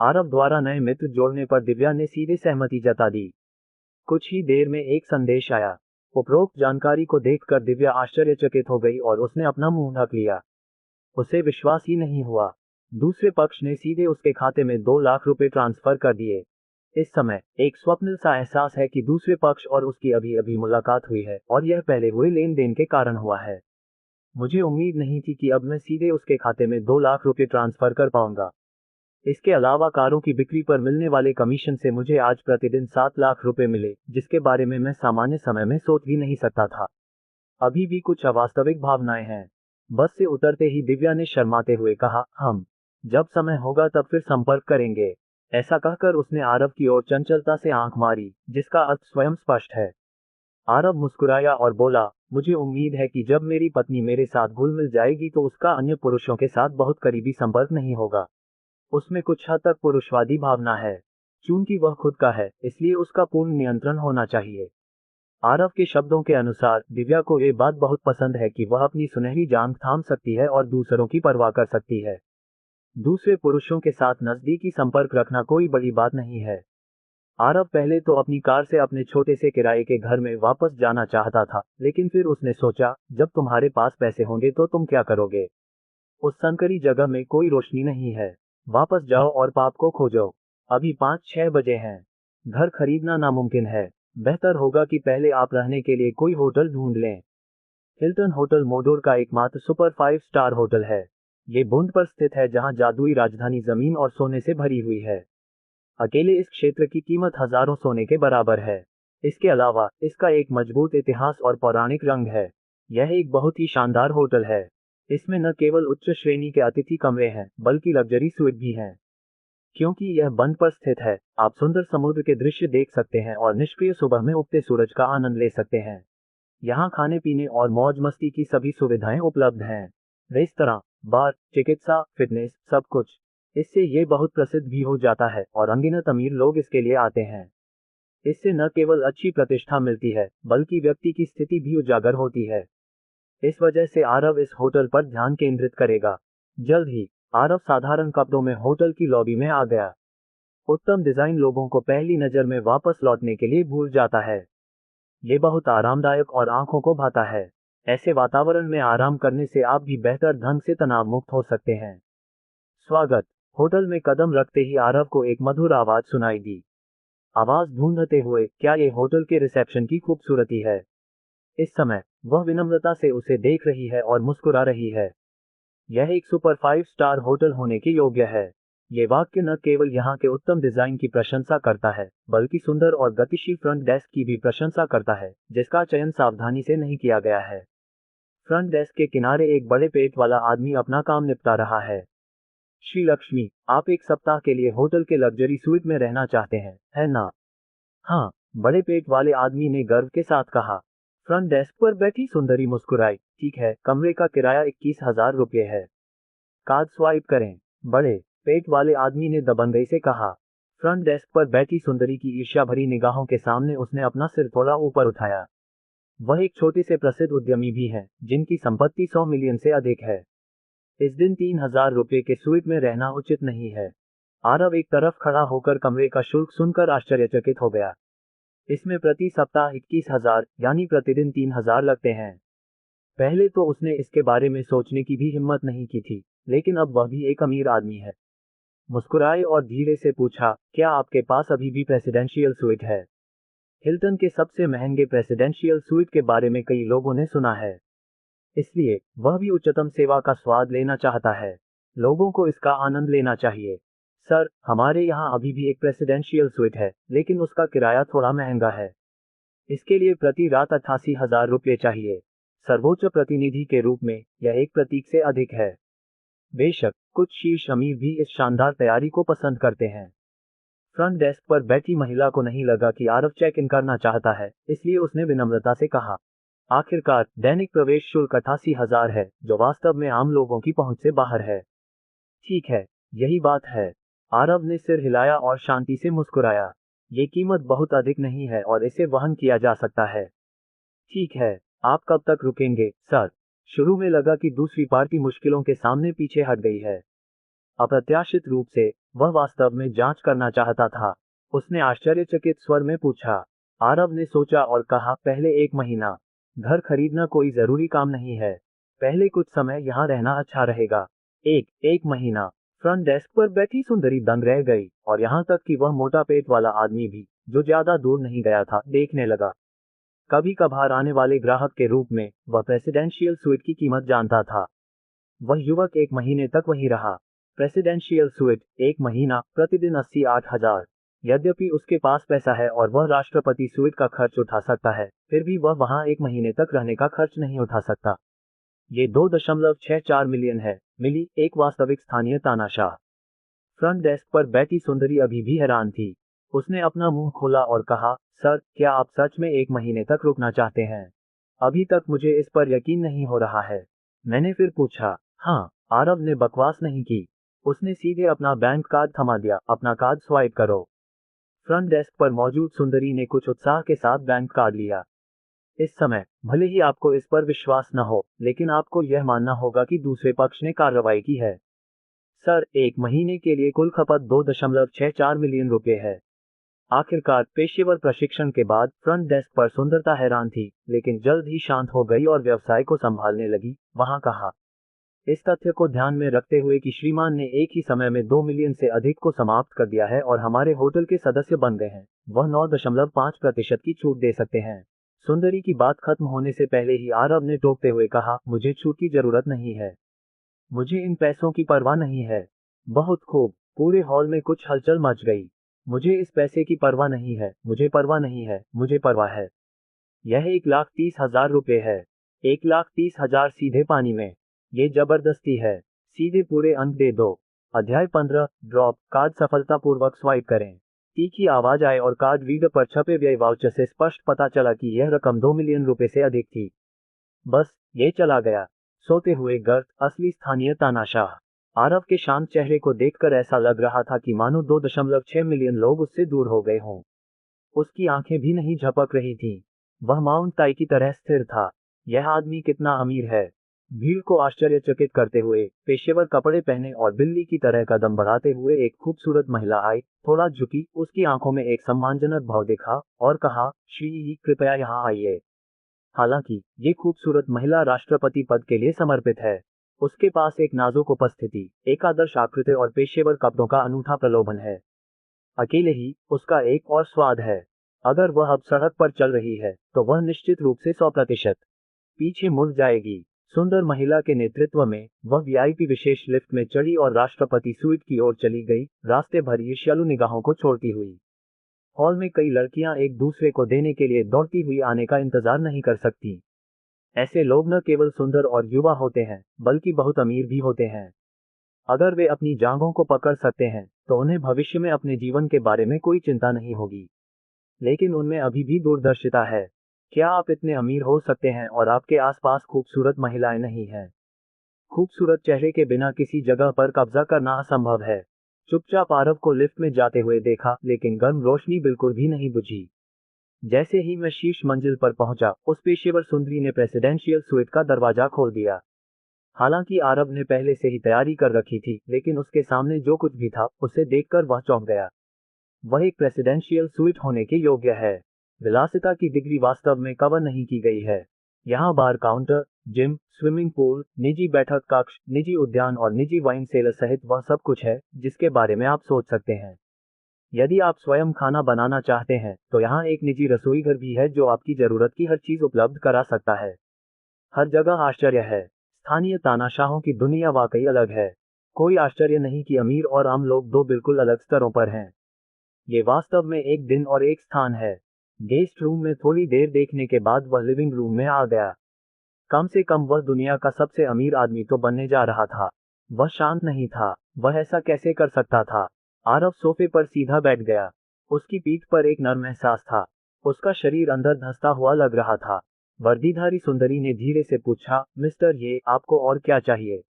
आरव द्वारा नए मित्र जोड़ने पर दिव्या ने सीधे सहमति जता दी। कुछ ही देर में एक संदेश आया। उपरोक्त जानकारी को देखकर दिव्या आश्चर्यचकित हो गई और उसने अपना मुंह ढक लिया। उसे विश्वास ही नहीं हुआ। दूसरे पक्ष ने सीधे उसके खाते में 2 लाख रुपए ट्रांसफर कर दिए। इस समय एक स्वप्निल सा एहसास है कि दूसरे पक्ष और उसकी अभी अभी मुलाकात हुई है और यह पहले हुए लेन देन के कारण हुआ है। मुझे उम्मीद नहीं थी कि अब मैं सीधे उसके खाते में 2 लाख रुपए ट्रांसफर कर पाऊंगा। इसके अलावा कारों की बिक्री पर मिलने वाले कमीशन से मुझे आज प्रतिदिन 7 लाख रुपए मिले, जिसके बारे में मैं सामान्य समय में सोच भी नहीं सकता था। अभी भी कुछ अवास्तविक भावनाएं हैं। बस से उतरते ही दिव्या ने शर्माते हुए कहा, हम जब समय होगा तब फिर संपर्क करेंगे। ऐसा कहकर उसने आरव की ओर चंचलता से आंख मारी, जिसका अर्थ स्वयं स्पष्ट है। आरव मुस्कुराया और बोला, मुझे उम्मीद है कि जब मेरी पत्नी मेरे साथ घुल मिल जाएगी तो उसका अन्य पुरुषों के साथ बहुत करीबी संपर्क नहीं होगा। उसमें कुछ हद तक पुरुषवादी भावना है। चूंकि वह खुद का है, इसलिए उसका पूर्ण नियंत्रण होना चाहिए। आरव के शब्दों के अनुसार दिव्या को ये बात बहुत पसंद है कि वह अपनी सुनहरी जान थाम सकती है और दूसरों की परवाह कर सकती है। दूसरे पुरुषों के साथ नजदीकी संपर्क रखना कोई बड़ी बात नहीं है। आरव पहले तो अपनी कार से अपने छोटे से किराए के घर में वापस जाना चाहता था, लेकिन फिर उसने सोचा, जब तुम्हारे पास पैसे होंगे तो तुम क्या करोगे? उस संकरी जगह में कोई रोशनी नहीं है। वापस जाओ और पाप को खोजो। अभी 5-6 बजे हैं। घर खरीदना नामुमकिन है। बेहतर होगा कि पहले आप रहने के लिए कोई होटल ढूंढ लें। हिल्टन होटल मोडोर का एकमात्र सुपर 5 स्टार होटल है। ये बूंद पर स्थित है, जहां जादुई राजधानी जमीन और सोने से भरी हुई है। अकेले इस क्षेत्र की कीमत हजारों सोने के बराबर है। इसके अलावा इसका एक मजबूत इतिहास और पौराणिक रंग है। यह एक बहुत ही शानदार होटल है। इसमें न केवल उच्च श्रेणी के अतिथि कमरे हैं, बल्कि लग्जरी स्वीट भी हैं। क्योंकि यह बंद पर स्थित है, आप सुंदर समुद्र के दृश्य देख सकते हैं और निष्क्रिय सुबह में उगते सूरज का आनंद ले सकते हैं। यहाँ खाने पीने और मौज मस्ती की सभी सुविधाएं उपलब्ध हैं। रेस्तरां, बार, चिकित्सा, फिटनेस, सब कुछ। इससे ये बहुत प्रसिद्ध भी हो जाता है और अनगिनत अमीर लोग इसके लिए आते हैं। इससे न केवल अच्छी प्रतिष्ठा मिलती है, बल्कि व्यक्ति की स्थिति भी उजागर होती है। इस वजह से आरव इस होटल पर ध्यान केंद्रित करेगा। जल्द ही आरव साधारण कपड़ों में होटल की लॉबी में आ गया। उत्तम डिजाइन लोगों को पहली नजर में वापस लौटने के लिए भूल जाता है। ये बहुत आरामदायक और आंखों को भाता है। ऐसे वातावरण में आराम करने से आप भी बेहतर ढंग से तनाव मुक्त हो सकते हैं। स्वागत। होटल में कदम रखते ही आरव को एक मधुर आवाज सुनाई दी। आवाज ढूंढते हुए, क्या ये होटल के रिसेप्शन की खूबसूरती है? इस समय वह विनम्रता से उसे देख रही है और मुस्कुरा रही है। यह एक सुपर 5 स्टार होटल होने के योग्य है। ये वाक्य न केवल यहाँ के उत्तम डिजाइन की प्रशंसा करता है, बल्कि सुंदर और गतिशील फ्रंट डेस्क की भी प्रशंसा करता है, जिसका चयन सावधानी से नहीं किया गया है। फ्रंट डेस्क के किनारे एक बड़े पेट वाला आदमी अपना काम निपटा रहा है। श्री लक्ष्मी, आप एक सप्ताह के लिए होटल के लग्जरी स्वीट में रहना चाहते हैं, है ना? हाँ, बड़े पेट वाले आदमी ने गर्व के साथ कहा। फ्रंट डेस्क पर बैठी सुंदरी मुस्कुराई। ठीक है, कमरे का किराया 21,000 रुपये है। कार्ड स्वाइप करें। बड़े पेट वाले आदमी ने दबंगई से कहा। फ्रंट डेस्क पर बैठी सुंदरी की ईर्ष्या भरी निगाहों के सामने उसने अपना सिर थोड़ा ऊपर उठाया। वह एक छोटे से प्रसिद्ध उद्यमी भी हैं, जिनकी संपत्ति 100 मिलियन से अधिक है। इस दिन 3,000 रुपये के स्वीट में रहना उचित नहीं है। आरव एक तरफ खड़ा होकर कमरे का शुल्क सुनकर आश्चर्यचकित हो गया। इसमें प्रति सप्ताह 21,000 यानी प्रतिदिन 3,000 लगते हैं। पहले तो उसने इसके बारे में सोचने की भी हिम्मत नहीं की थी, लेकिन अब वह भी एक अमीर आदमी है। मुस्कुराए और धीरे से पूछा, क्या आपके पास अभी भी प्रेसिडेंशियल स्वीट है? हिल्टन के सबसे महंगे प्रेसिडेंशियल स्वीट के बारे में कई लोगों ने सुना है, इसलिए वह भी उच्चतम सेवा का स्वाद लेना चाहता है। लोगों को इसका आनंद लेना चाहिए। सर, हमारे यहाँ अभी भी एक प्रेसिडेंशियल स्वीट है, लेकिन उसका किराया थोड़ा महंगा है। इसके लिए प्रति रात 88,000 रुपये चाहिए। सर्वोच्च प्रतिनिधि के रूप में यह एक प्रतीक से अधिक है। बेशक, कुछ शीर्ष अमीर भी इस शानदार तैयारी को पसंद करते हैं। फ्रंट डेस्क पर बैठी महिला को नहीं लगा कि आरव चेक इन करना चाहता है, इसलिए उसने विनम्रता से कहा, आखिरकार दैनिक प्रवेश शुल्क 88,000 है, जो वास्तव में आम लोगों की पहुंच से बाहर है। ठीक है, यही बात है। आरव ने सिर हिलाया और शांति से मुस्कुराया। ये कीमत बहुत अधिक नहीं है और इसे वहन किया जा सकता है। ठीक है, आप कब तक रुकेंगे, सर? शुरू में लगा कि दूसरी पार्टी मुश्किलों के सामने पीछे हट गई है। अप्रत्याशित रूप से वह वास्तव में जांच करना चाहता था। उसने आश्चर्यचकित स्वर में पूछा। आरव ने सोचा और कहा, पहले 1 महीना। घर खरीदना कोई जरूरी काम नहीं है। पहले कुछ समय यहाँ रहना अच्छा रहेगा। एक महीना। फ्रंट डेस्क पर बैठी सुंदरी दंग रह गई, और यहाँ तक कि वह मोटा पेट वाला आदमी भी, जो ज्यादा दूर नहीं गया था, देखने लगा। कभी कभार आने वाले ग्राहक के रूप में वह प्रेसिडेंशियल स्वीट की कीमत जानता था। वह युवक 1 महीने तक वहीं रहा। प्रेसिडेंशियल स्वीट 1 महीना, प्रतिदिन 88,000। यद्यपि उसके पास पैसा है और वह राष्ट्रपति स्वीट का खर्च उठा सकता है, फिर भी वह वहां 1 महीने तक रहने का खर्च नहीं उठा सकता। ये 2.64 मिलियन है, मिली एक वास्तविक स्थानीय तानाशाह। फ्रंट डेस्क पर बैठी सुंदरी अभी भी हैरान थी। उसने अपना मुंह खोला और कहा, सर, क्या आप सच में 1 महीने तक रुकना चाहते हैं? अभी तक मुझे इस पर यकीन नहीं हो रहा है। मैंने फिर पूछा। हाँ, आरव ने बकवास नहीं की। उसने सीधे अपना बैंक कार्ड थमा दिया। अपना कार्ड स्वाइप करो। फ्रंट डेस्क पर मौजूद सुंदरी ने कुछ उत्साह के साथ बैंक कार्ड लिया। इस समय भले ही आपको इस पर विश्वास न हो, लेकिन आपको यह मानना होगा कि दूसरे पक्ष ने कार्रवाई की है। सर, 1 महीने के लिए कुल खपत 2.64 मिलियन रुपए है। आखिरकार पेशेवर प्रशिक्षण के बाद फ्रंट डेस्क पर सुंदरता हैरान थी, लेकिन जल्द ही शांत हो गई और व्यवसाय को संभालने लगी। वहां कहा, इस तथ्य को ध्यान में रखते हुए कि श्रीमान ने एक ही समय में 2 मिलियन से अधिक को समाप्त कर दिया है और हमारे होटल के सदस्य बन गए हैं, वह 9.5% की छूट दे सकते हैं। सुंदरी की बात खत्म होने से पहले ही आरव ने टोकते हुए कहा, मुझे छूट की जरूरत नहीं है। मुझे इन पैसों की परवाह नहीं है। बहुत खूब। पूरे हॉल में कुछ हलचल मच गई। मुझे इस पैसे की परवाह नहीं है, मुझे परवाह नहीं है, मुझे परवाह है। यह 1,30,000 रुपये है। 1,30,000 सीधे पानी में। ये जबरदस्ती है। सीधे पूरे अंक दे दो। अध्याय 15, ड्रॉप कार्ड सफलतापूर्वक स्वाइप करें। तीखी आवाज आए और कार्ड रीडर पर छपे व्यय वाउचर से स्पष्ट पता चला कि यह रकम 2 मिलियन रुपए से अधिक थी। बस, ये चला गया। सोते हुए गर्द, असली स्थानीय तानाशाह। आरव के शांत चेहरे को देखकर ऐसा लग रहा था कि मानो 2.6 मिलियन लोग उससे दूर हो गए हों। उसकी आंखें भी नहीं झपक रही थीं। वह माउंट ताई की तरह स्थिर था। यह आदमी कितना अमीर है। भीड़ को आश्चर्यचकित करते हुए, पेशेवर कपड़े पहने और बिल्ली की तरह कदम बढ़ाते हुए एक खूबसूरत महिला आई, थोड़ा झुकी, उसकी आंखों में एक सम्मानजनक भाव देखा और कहा, श्री, कृपया यहाँ आइए। हालांकि ये खूबसूरत महिला राष्ट्रपति पद के लिए समर्पित है। उसके पास एक नाजुक उपस्थिति, एक आदर्श आकृति और पेशेवर कपड़ों का अनूठा प्रलोभन है। अकेले ही उसका एक और स्वाद है। अगर वह अब सड़क पर चल रही है, तो वह निश्चित रूप से 100% पीछे मुड़ जाएगी। सुंदर महिला के नेतृत्व में वह वीआईपी विशेष लिफ्ट में चढ़ी और राष्ट्रपति स्वीट की ओर चली गई, रास्ते भर ईर्ष्यालु निगाहों को छोड़ती हुई। हॉल में कई लड़कियां एक दूसरे को देने के लिए दौड़ती हुई आने का इंतजार नहीं कर सकती। ऐसे लोग न केवल सुंदर और युवा होते हैं, बल्कि बहुत अमीर भी होते हैं। अगर वे अपनी जांघों को पकड़ सकते हैं, तो उन्हें भविष्य में अपने जीवन के बारे में कोई चिंता नहीं होगी। लेकिन उनमें अभी भी दूरदर्शिता है। क्या आप इतने अमीर हो सकते हैं और आपके आसपास खूबसूरत महिलाएं नहीं हैं? खूबसूरत चेहरे के बिना किसी जगह पर कब्जा करना असंभव है। चुपचाप आरव को लिफ्ट में जाते हुए देखा, लेकिन गर्म रोशनी बिल्कुल भी नहीं बुझी। जैसे ही मैं शीर्ष मंजिल पर पहुंचा, उस पेशेवर सुंदरी ने प्रेसिडेंशियल स्वीट का दरवाजा खोल दिया। हालांकि आरव ने पहले से ही तैयारी कर रखी थी, लेकिन उसके सामने जो कुछ भी था उसे देखकर वह चौंक गया। वह एक प्रेसिडेंशियल स्वीट होने के योग्य है। विलासिता की डिग्री वास्तव में कवर नहीं की गई है। यहाँ बार काउंटर, जिम, स्विमिंग पूल, निजी बैठक कक्ष, निजी उद्यान और निजी वाइन सेलर सहित वह सब कुछ है जिसके बारे में आप सोच सकते हैं। यदि आप स्वयं खाना बनाना चाहते हैं, तो यहाँ एक निजी रसोई घर भी है जो आपकी जरूरत की हर चीज उपलब्ध करा सकता है। हर जगह आश्चर्य है। स्थानीय तानाशाहों की दुनिया वाकई अलग है। कोई आश्चर्य नहीं कि अमीर और आम लोग दो बिल्कुल अलग स्तरों पर हैं। ये वास्तव में एक दिन और एक स्थान है। गेस्ट रूम में थोड़ी देर देखने के बाद वह लिविंग रूम में आ गया। कम से कम वह दुनिया का सबसे अमीर आदमी तो बनने जा रहा था। वह शांत नहीं था। वह ऐसा कैसे कर सकता था? आरव सोफे पर सीधा बैठ गया। उसकी पीठ पर एक नर्म एहसास था। उसका शरीर अंदर धंसता हुआ लग रहा था। वर्दीधारी सुंदरी ने धीरे से पूछा, मिस्टर ये, आपको और क्या चाहिए?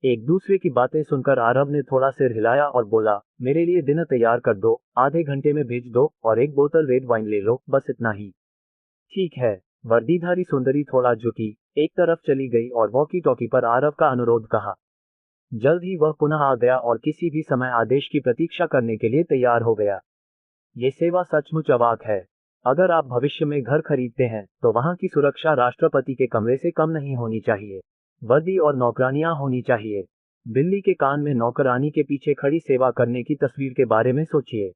एक दूसरे की बातें सुनकर आरव ने थोड़ा सिर हिलाया और बोला, मेरे लिए डिनर तैयार कर दो, आधे घंटे में भेज दो, और एक बोतल रेड वाइन ले लो, बस इतना ही। ठीक है। वर्दीधारी सुंदरी थोड़ा झुकी, एक तरफ चली गई और वॉकी टॉकी पर आरव का अनुरोध कहा। जल्द ही वह पुनः आ गया और किसी भी समय आदेश की प्रतीक्षा करने के लिए तैयार हो गया। ये सेवा सचमुच अवाक है। अगर आप भविष्य में घर खरीदते हैं, तो वहां की सुरक्षा राष्ट्रपति के कमरे से कम नहीं होनी चाहिए। वर्दी और नौकरानियां होनी चाहिए। बिल्ली के कान में नौकरानी के पीछे खड़ी सेवा करने की तस्वीर के बारे में सोचिए।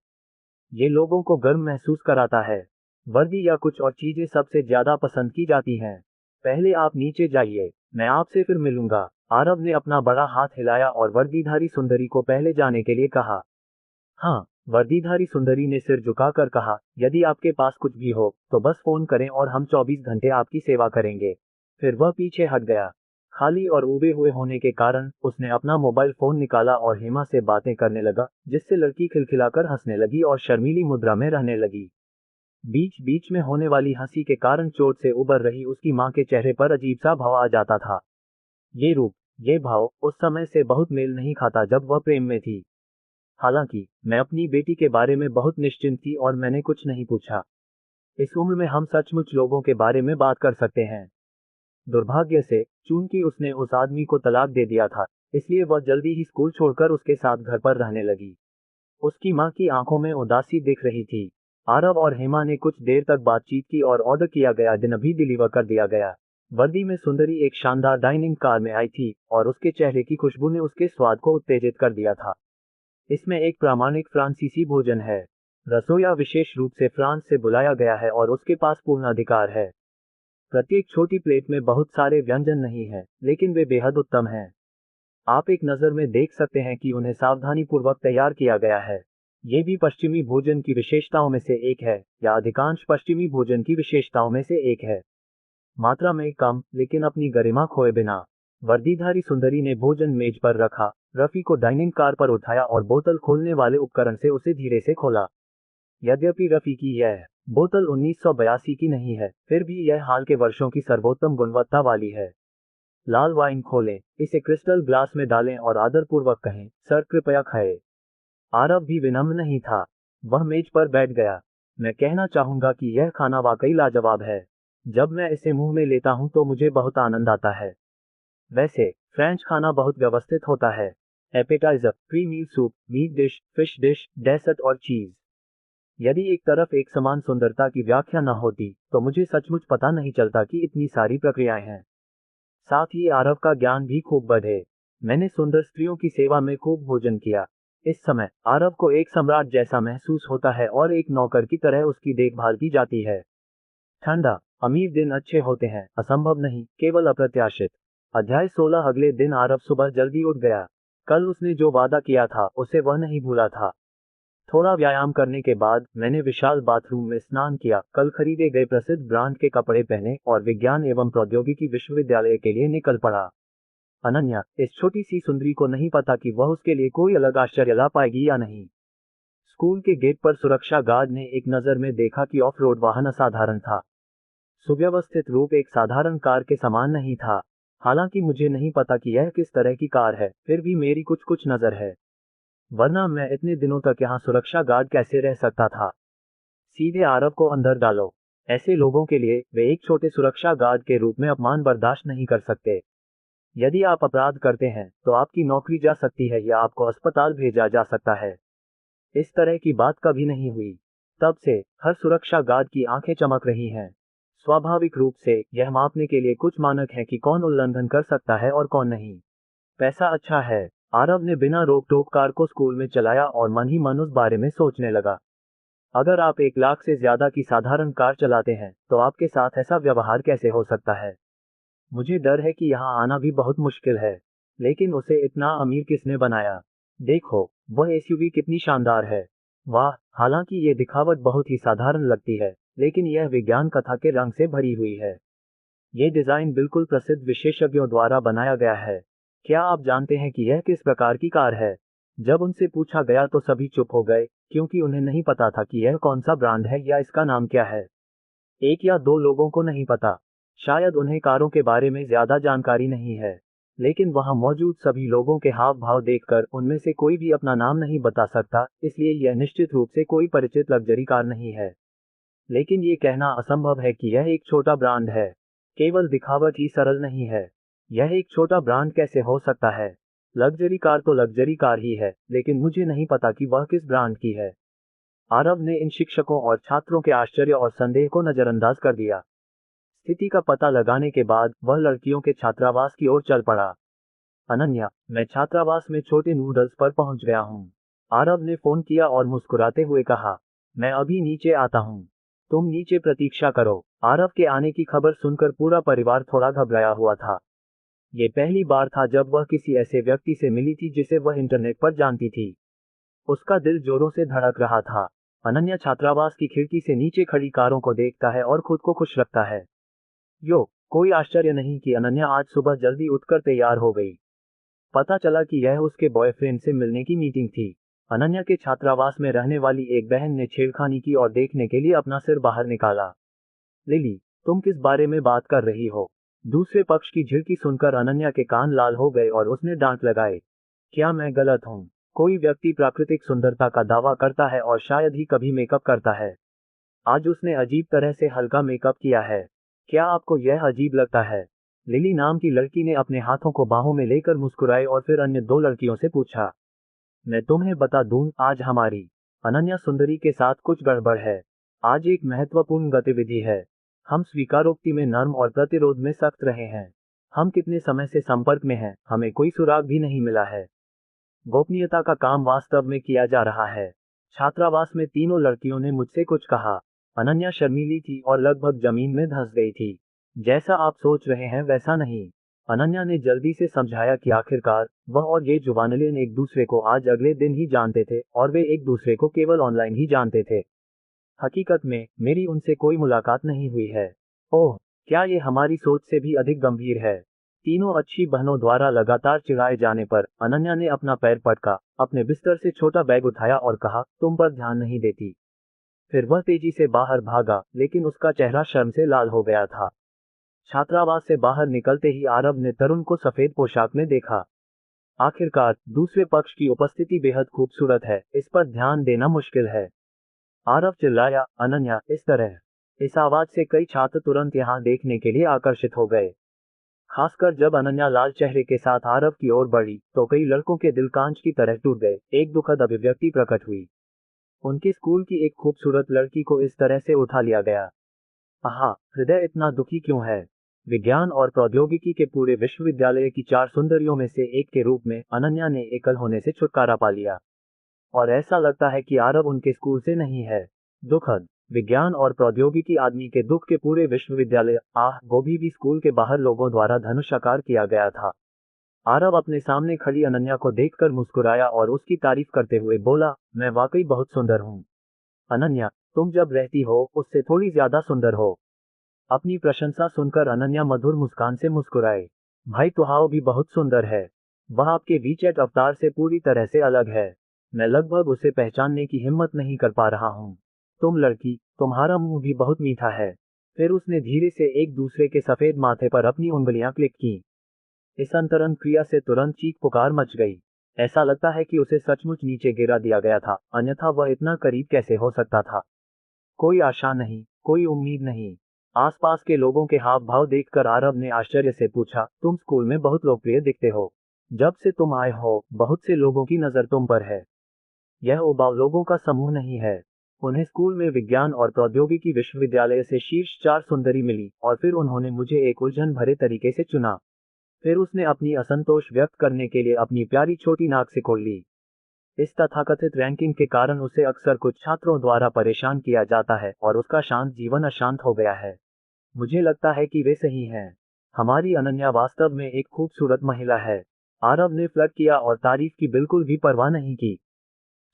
ये लोगों को गर्व महसूस कराता है। वर्दी या कुछ और चीजें सबसे ज्यादा पसंद की जाती हैं। पहले आप नीचे जाइए, मैं आपसे फिर मिलूंगा। आरव ने अपना बड़ा हाथ हिलाया और वर्दीधारी सुंदरी को पहले जाने के लिए कहा। हाँ, वर्दीधारी सुंदरी ने सिर झुकाकर कहा, यदि आपके पास कुछ भी हो तो बस फोन करें और हम 24 घंटे आपकी सेवा करेंगे। फिर वह पीछे हट गया। खाली और उबे हुए होने के कारण उसने अपना मोबाइल फोन निकाला और हेमा से बातें करने लगा, जिससे लड़की खिलखिलाकर हंसने लगी और शर्मीली मुद्रा में रहने लगी। बीच बीच में होने वाली हंसी के कारण चोट से उबर रही उसकी मां के चेहरे पर अजीब सा भाव आ जाता था। ये रूप, ये भाव उस समय से बहुत मेल नहीं खाता जब वह प्रेम में थी। हालांकि मैं अपनी बेटी के बारे में बहुत निश्चिंत थी और मैंने कुछ नहीं पूछा। इस उम्र में हम सचमुच लोगों के बारे में बात कर सकते हैं। दुर्भाग्य से, चूंकि उसने उस आदमी को तलाक दे दिया था, इसलिए वह जल्दी ही स्कूल छोड़कर उसके साथ घर पर रहने लगी। उसकी मां की आंखों में उदासी दिख रही थी। आरव और हेमा ने कुछ देर तक बातचीत की और ऑर्डर किया गया डिनर भी डिलीवर कर दिया गया। वर्दी में सुंदरी एक शानदार डाइनिंग कार में आई थी और उसके चेहरे की खुशबू ने उसके स्वाद को उत्तेजित कर दिया था। इसमें एक प्रामाणिक फ्रांसीसी भोजन है। रसोइया विशेष रूप से फ्रांस से बुलाया गया है और उसके पास पूर्ण अधिकार है। प्रत्येक छोटी प्लेट में बहुत सारे व्यंजन नहीं हैं, लेकिन वे बेहद उत्तम हैं। आप एक नज़र में देख सकते हैं कि उन्हें सावधानीपूर्वक तैयार किया गया है। ये भी पश्चिमी भोजन की विशेषताओं में से एक है, या अधिकांश पश्चिमी भोजन की विशेषताओं में से एक है। मात्रा में कम, लेकिन अपनी गरिमा खोए बिना। वर्दीधारी सुंदरी ने भोजन मेज पर रखा, रफी को डाइनिंग कार पर उठाया और बोतल खोलने वाले उपकरण से उसे धीरे से खोला। यद्यपि रफी की यह बोतल 1982 की नहीं है, फिर भी यह हाल के वर्षों की सर्वोत्तम गुणवत्ता वाली है। लाल वाइन खोलें, इसे क्रिस्टल ग्लास में डालें और आदरपूर्वक कहें, सर कृपया खाएं। आरव भी विनम्र नहीं था। वह मेज पर बैठ गया। मैं कहना चाहूंगा कि यह खाना वाकई लाजवाब है। जब मैं इसे मुंह में लेता हूं तो मुझे बहुत आनंद आता है। वैसे फ्रेंच खाना बहुत व्यवस्थित होता है। Appetiser, pre meal soup, meat dish, fish dish, dessert और चीज। यदि एक तरफ एक समान सुंदरता की व्याख्या न होती, तो मुझे सचमुच पता नहीं चलता कि इतनी सारी प्रक्रियाएं हैं। साथ ही आरव का ज्ञान भी खूब बढ़े। मैंने सुंदर स्त्रियों की सेवा में खूब भोजन किया। इस समय आरव को एक सम्राट जैसा महसूस होता है और एक नौकर की तरह उसकी देखभाल की जाती है। ठंडा, अमीर दिन अच्छे होते हैं, असंभव नहीं, केवल अप्रत्याशित। अध्याय 16। अगले दिन आरव सुबह जल्दी उठ गया। कल उसने जो वादा किया था उसे वह नहीं भूला था। थोड़ा व्यायाम करने के बाद मैंने विशाल बाथरूम में स्नान किया, कल खरीदे गए प्रसिद्ध ब्रांड के कपड़े पहने और विज्ञान एवं प्रौद्योगिकी विश्वविद्यालय के लिए निकल पड़ा। अनन्या, इस छोटी सी सुंदरी को नहीं पता कि वह उसके लिए कोई अलग आश्चर्य ला पाएगी या नहीं। स्कूल के गेट पर सुरक्षा गार्ड ने एक नज़र में देखा कि ऑफ रोड वाहन असाधारण था। सुव्यवस्थित रूप एक साधारण कार के समान नहीं था। हालांकि मुझे नहीं पता कि यह किस तरह की कार है, फिर भी मेरी कुछ नज़र है, वरना मैं इतने दिनों तक यहाँ सुरक्षा गार्ड कैसे रह सकता था। सीधे आरव को अंदर डालो। ऐसे लोगों के लिए वे एक छोटे सुरक्षा गार्ड के रूप में अपमान बर्दाश्त नहीं कर सकते। यदि आप अपराध करते हैं तो आपकी नौकरी जा सकती है या आपको अस्पताल भेजा जा सकता है। इस तरह की बात कभी नहीं हुई। तब से हर सुरक्षा गार्ड की आंखें चमक रही हैं। स्वाभाविक रूप से यह मापने के लिए कुछ मानक हैं कि कौन उल्लंघन कर सकता है और कौन नहीं। पैसा अच्छा है। आरव ने बिना रोक टोक कार को स्कूल में चलाया और मन ही मन उस बारे में सोचने लगा। अगर आप 1 लाख से ज्यादा की साधारण कार चलाते हैं तो आपके साथ ऐसा व्यवहार कैसे हो सकता है। मुझे डर है कि यहाँ आना भी बहुत मुश्किल है। लेकिन उसे इतना अमीर किसने बनाया। देखो, वह एसयूवी कितनी शानदार है। वाह, हालांकि ये दिखावट बहुत ही साधारण लगती है, लेकिन यह विज्ञान कथा के रंग से भरी हुई है। ये डिजाइन बिल्कुल प्रसिद्ध विशेषज्ञों द्वारा बनाया गया है। क्या आप जानते हैं कि यह किस प्रकार की कार है। जब उनसे पूछा गया तो सभी चुप हो गए, क्योंकि उन्हें नहीं पता था कि यह कौन सा ब्रांड है या इसका नाम क्या है। 1 या 2 लोगों को नहीं पता। शायद उन्हें कारों के बारे में ज्यादा जानकारी नहीं है। लेकिन वहां मौजूद सभी लोगों के हाव भाव देखकर उनमें से कोई भी अपना नाम नहीं बता सकता, इसलिए यह निश्चित रूप से कोई परिचित लग्जरी कार नहीं है। लेकिन ये कहना असंभव है कि यह एक छोटा ब्रांड है। केवल दिखावट ही सरल नहीं है। यह एक छोटा ब्रांड कैसे हो सकता है। लग्जरी कार तो लग्जरी कार ही है, लेकिन मुझे नहीं पता कि वह किस ब्रांड की है। आरव ने इन शिक्षकों और छात्रों के आश्चर्य और संदेह को नजरअंदाज कर दिया। स्थिति का पता लगाने के बाद वह लड़कियों के छात्रावास की ओर चल पड़ा। अनन्या, मैं छात्रावास में छोटे नूडल्स पर पहुंच गया हूँ। आरव ने फोन किया और मुस्कुराते हुए कहा, मैं अभी नीचे आता हूँ। तुम नीचे प्रतीक्षा करो। आरव के आने की खबर सुनकर पूरा परिवार थोड़ा घबराया हुआ था। ये पहली बार था जब वह किसी ऐसे व्यक्ति से मिली थी जिसे वह इंटरनेट पर जानती थी। उसका दिल जोरों से धड़क रहा था। अनन्या छात्रावास की खिड़की से नीचे खड़ी कारों को देखता है और खुद को खुश रखता है। कोई आश्चर्य नहीं कि अनन्या आज सुबह जल्दी उठकर तैयार हो गई। पता चला कि यह उसके बॉयफ्रेंड से मिलने की मीटिंग थी। अनन्या के छात्रावास में रहने वाली एक बहन ने छेड़खानी की और देखने के लिए अपना सिर बाहर निकाला। लिली, तुम किस बारे में बात कर रही हो। दूसरे पक्ष की झिड़की सुनकर अनन्या के कान लाल हो गए और उसने डांट लगाए। क्या मैं गलत हूँ। कोई व्यक्ति प्राकृतिक सुंदरता का दावा करता है और शायद ही कभी मेकअप करता है। आज उसने अजीब तरह से हल्का मेकअप किया है। क्या आपको यह अजीब लगता है। लिली नाम की लड़की ने अपने हाथों को बाहों में लेकर मुस्कुराए और फिर अन्य 2 लड़कियों से पूछा, मैं तुम्हें बता दूं, आज हमारी अनन्या सुंदरी के साथ कुछ गड़बड़ है। आज एक महत्वपूर्ण गतिविधि है। हम स्वीकारोक्ति में नर्म और प्रतिरोध में सख्त रहे हैं। हम कितने समय से संपर्क में हैं, हमें कोई सुराग भी नहीं मिला है। गोपनीयता का काम वास्तव में किया जा रहा है। छात्रावास में तीनों लड़कियों ने मुझसे कुछ कहा। अनन्या शर्मीली थी और लगभग जमीन में धंस गई थी। जैसा आप सोच रहे हैं वैसा नहीं। अनन्या ने जल्दी से समझाया कि आखिरकार वह और ये जुवानलिन एक दूसरे को आज अगले दिन ही जानते थे और वे एक दूसरे को केवल ऑनलाइन ही जानते थे। हकीकत में मेरी उनसे कोई मुलाकात नहीं हुई है। ओह, क्या ये हमारी सोच से भी अधिक गंभीर है। तीनों अच्छी बहनों द्वारा लगातार चिढ़ाए जाने पर अनन्या ने अपना पैर पटका, अपने बिस्तर से छोटा बैग उठाया और कहा, तुम पर ध्यान नहीं देती। फिर वह तेजी से बाहर भागा, लेकिन उसका चेहरा शर्म से लाल हो गया था। छात्रावास से बाहर निकलते ही आरव ने तरुण को सफेद पोशाक में देखा। आखिरकार दूसरे पक्ष की उपस्थिति बेहद खूबसूरत है, इस पर ध्यान देना मुश्किल है। आरव चिल्लाया, अनन्या, इस तरह। इस आवाज से कई छात्र तुरंत यहाँ देखने के लिए आकर्षित हो गए। खासकर जब अनन्या लाल चेहरे के साथ आरव की ओर बढ़ी तो कई लड़कों के दिल कांच की तरह टूट गए। एक दुखद अभिव्यक्ति प्रकट हुई। उनके स्कूल की एक खूबसूरत लड़की को इस तरह से उठा लिया गया। आहा, हृदय इतना दुखी क्यों है। विज्ञान और प्रौद्योगिकी के पूरे विश्वविद्यालय की 4 सुंदरियों में से एक के रूप में अनन्या ने एकल होने से छुटकारा पा लिया। और ऐसा लगता है कि आरव उनके स्कूल से नहीं है। दुखद। विज्ञान और प्रौद्योगिकी आदमी के दुख के पूरे विश्वविद्यालय गोभी भी स्कूल के बाहर लोगों द्वारा धनुष आकार किया गया था। आरव अपने सामने खड़ी अनन्या को देखकर मुस्कुराया और उसकी तारीफ करते हुए बोला, मैं वाकई बहुत सुंदर हूँ। अनन्या, तुम जब रहती हो उससे थोड़ी ज्यादा सुंदर हो। अपनी प्रशंसा सुनकर अनन्या मधुर मुस्कान से मुस्कुराए। भाई तुहाओ भी बहुत सुंदर है। वह आपके वीचैट अवतार से पूरी तरह से अलग है। मैं लगभग उसे पहचानने की हिम्मत नहीं कर पा रहा हूँ। तुम लड़की, तुम्हारा मुंह भी बहुत मीठा है। फिर उसने धीरे से एक दूसरे के सफेद माथे पर अपनी उंगलियां क्लिक की। इस अंतरंग क्रिया से तुरंत चीख पुकार मच गई। ऐसा लगता है कि उसे सचमुच नीचे गिरा दिया गया था, अन्यथा वह इतना करीब कैसे हो सकता था। कोई आशा नहीं, कोई उम्मीद नहीं। आसपास के लोगों के हाव भाव देखकर आरव ने आश्चर्य से पूछा, तुम स्कूल में बहुत लोकप्रिय दिखते हो। जब से तुम आए हो बहुत से लोगों की नजर तुम पर है। यह उबाऊ लोगों का समूह नहीं है। उन्हें स्कूल में विज्ञान और प्रौद्योगिकी विश्वविद्यालय से शीर्ष 4 सुंदरी मिली और फिर उन्होंने मुझे एक उलझन भरे तरीके से चुना। फिर उसने अपनी असंतोष व्यक्त करने के लिए अपनी प्यारी छोटी नाक सिकोड़ ली। इस तथाकथित रैंकिंग के कारण उसे अक्सर कुछ छात्रों द्वारा परेशान किया जाता है और उसका शांत जीवन अशांत हो गया है। मुझे लगता है कि वे सही हैं। हमारी अनन्या वास्तव में एक खूबसूरत महिला है। आरव ने फ्लर्ट किया और तारीफ की बिल्कुल भी परवाह नहीं की।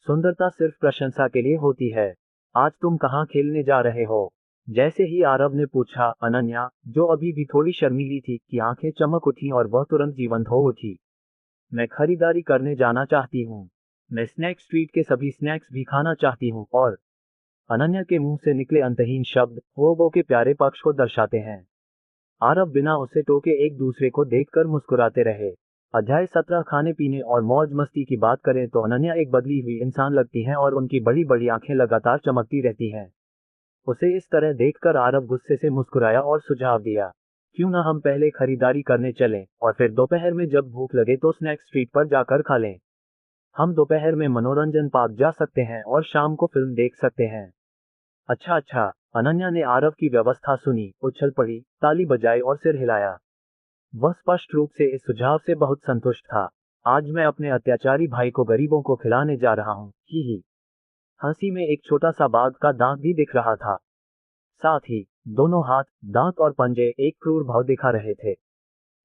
सुंदरता सिर्फ प्रशंसा के लिए होती है। आज तुम कहाँ खेलने जा रहे हो? जैसे ही आरव ने पूछा, अनन्या, जो अभी भी थोड़ी शर्मीली थी, की आंखें चमक उठी और वह तुरंत जीवंत हो उठी। मैं खरीदारी करने जाना चाहती हूँ। मैं स्नैक स्ट्रीट के सभी स्नैक्स भी खाना चाहती हूँ। और अनन्या के मुंह से निकले अंतहीन शब्द वो के प्यारे पक्ष को दर्शाते हैं। आरव बिना उसे टोके एक दूसरे को देखकर मुस्कुराते रहे। अध्याय 17 खाने पीने और मौज मस्ती की बात करें तो अनन्या एक बदली हुई इंसान लगती हैं और उनकी बड़ी बड़ी आंखें लगातार चमकती रहती हैं। उसे इस तरह देखकर आरव गुस्से से मुस्कुराया और सुझाव दिया, क्यों ना हम पहले खरीदारी करने चलें और फिर दोपहर में जब भूख लगे तो स्नैक स्ट्रीट पर जाकर खा लें। हम दोपहर में मनोरंजन पार्क जा सकते हैं और शाम को फिल्म देख सकते हैं। अच्छा अच्छा। अनन्या ने आरव की व्यवस्था सुनी, उछल पड़ी, ताली बजाई और सिर हिलाया। वह स्पष्ट रूप से इस सुझाव से बहुत संतुष्ट था। आज मैं अपने अत्याचारी भाई को गरीबों को खिलाने जा रहा हूँ। ही। हंसी में एक छोटा सा बाघ का दांत भी दिख रहा था। साथ ही दोनों हाथ, दांत और पंजे एक क्रूर भाव दिखा रहे थे।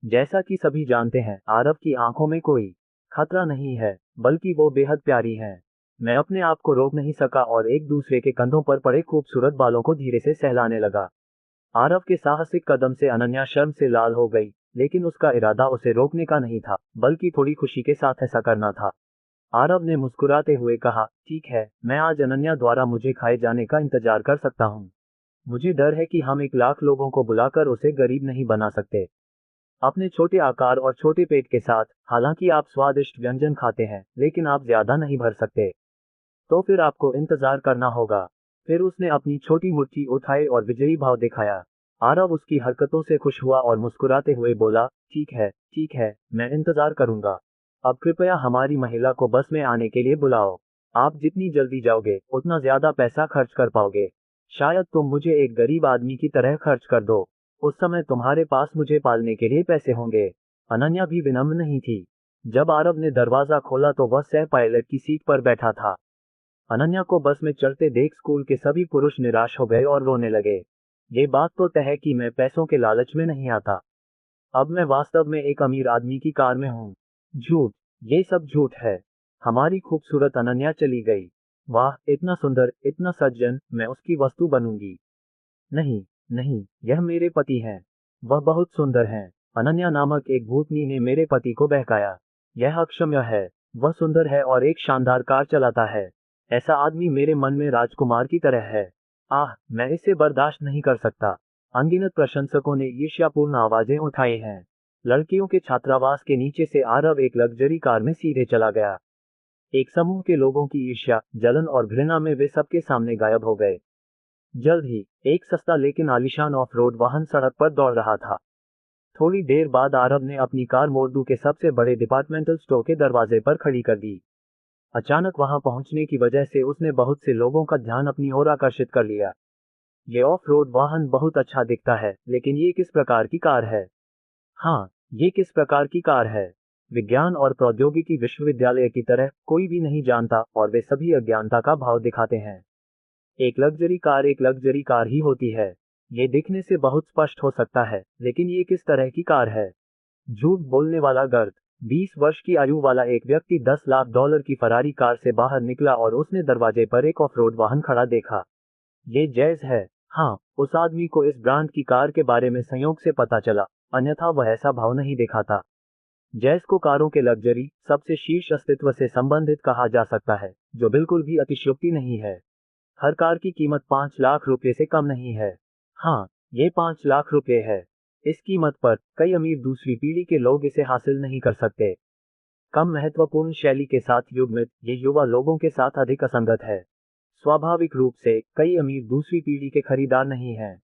जैसा कि सभी जानते हैं, आरव की आंखों में कोई खतरा नहीं है, बल्कि वो बेहद प्यारी हैं। मैं अपने आप को रोक नहीं सका और एक दूसरे के कंधों पर पड़े खूबसूरत बालों को धीरे से सहलाने लगा। आरव के साहसिक कदम से अनन्या शर्म से लाल हो गई, लेकिन उसका इरादा उसे रोकने का नहीं था, बल्कि थोड़ी खुशी के साथ ऐसा करना था। आरव ने मुस्कुराते हुए कहा, ठीक है, मैं आज अनन्या द्वारा मुझे खाए जाने का इंतजार कर सकता हूँ। मुझे डर है कि हम 1 लाख लोगों को बुलाकर उसे गरीब नहीं बना सकते। अपने छोटे आकार और छोटे पेट के साथ, हालांकि आप स्वादिष्ट व्यंजन खाते हैं, लेकिन आप ज्यादा नहीं भर सकते। तो फिर आपको इंतजार करना होगा। फिर उसने अपनी छोटी मुट्ठी उठाई और विजयी भाव दिखाया। आरव उसकी हरकतों से खुश हुआ और मुस्कुराते हुए बोला, ठीक है, मैं इंतजार करूंगा। अब कृपया हमारी महिला को बस में आने के लिए बुलाओ। आप जितनी जल्दी जाओगे उतना ज्यादा पैसा खर्च कर पाओगे। शायद तुम मुझे एक गरीब आदमी की तरह खर्च कर दो। उस समय तुम्हारे पास मुझे पालने के लिए पैसे होंगे। अनन्या भी विनम्र नहीं थी। जब आरव ने दरवाजा खोला तो वह सह पायलट की सीट पर बैठा था। अनन्या को बस में चढ़ते देख स्कूल के सभी पुरुष निराश हो गए और रोने लगे। ये बात तो तय है कि मैं पैसों के लालच में नहीं आता। अब मैं वास्तव में एक अमीर आदमी की कार में हूँ। झूठ, ये सब झूठ है। हमारी खूबसूरत अनन्या चली गई। वाह, इतना सुंदर, इतना सज्जन, मैं उसकी वस्तु बनूंगी। नहीं, नहीं, यह मेरे पति हैं। वह बहुत सुंदर हैं। अनन्या नामक एक भूतनी ने मेरे पति को बहकाया। यह अक्षम्य है। वह सुंदर है और एक शानदार कार चलाता है। ऐसा आदमी मेरे मन में राजकुमार की तरह है। मैं इसे बर्दाश्त नहीं कर सकता। अनगिनत प्रशंसकों ने ईर्ष्यापूर्ण आवाजें उठाई हैं। लड़कियों के छात्रावास के नीचे से आरव एक लग्जरी कार में सीधे चला गया। एक समूह के लोगों की ईर्ष्या, जलन और घृणा में वे सबके सामने गायब हो गए। जल्द ही एक सस्ता लेकिन आलीशान ऑफ रोड वाहन सड़क पर दौड़ रहा था। थोड़ी देर बाद आरव ने अपनी कार मोर्दू के सबसे बड़े डिपार्टमेंटल स्टोर के दरवाजे पर खड़ी कर दी। अचानक वहां पहुंचने की वजह से उसने बहुत से लोगों का ध्यान अपनी ओर आकर्षित कर लिया। ये ऑफ रोड वाहन बहुत अच्छा दिखता है, लेकिन ये किस प्रकार की कार है? हाँ, ये किस प्रकार की कार है? विज्ञान और प्रौद्योगिकी विश्वविद्यालय की तरह कोई भी नहीं जानता और वे सभी अज्ञानता का भाव दिखाते हैं। एक लग्जरी कार ही होती है। ये दिखने से बहुत स्पष्ट हो सकता है, लेकिन ये किस तरह की कार है? झूठ बोलने वाला गर्द। 20 वर्ष की आयु वाला एक व्यक्ति $10 लाख की फरारी कार से बाहर निकला और उसने दरवाजे पर एक ऑफ-रोड वाहन खड़ा देखा। ये जैज़ है। हाँ, उस आदमी को इस ब्रांड की कार के बारे में संयोग से पता चला, अन्यथा वह ऐसा भाव नहीं दिखाता। जैज़ को कारों के लग्जरी, सबसे शीर्ष अस्तित्व से संबंधित कहा जा सकता है, जो बिल्कुल भी अतिशयोक्ति नहीं है। हर कार की कीमत 5 लाख रुपये से कम नहीं है। हाँ, ये 5 लाख रुपये है। इस कीमत पर कई अमीर दूसरी पीढ़ी के लोग इसे हासिल नहीं कर सकते। कम महत्वपूर्ण शैली के साथ युग्मित, ये युवा लोगों के साथ अधिक असंगत है। स्वाभाविक रूप से कई अमीर दूसरी पीढ़ी के खरीदार नहीं हैं।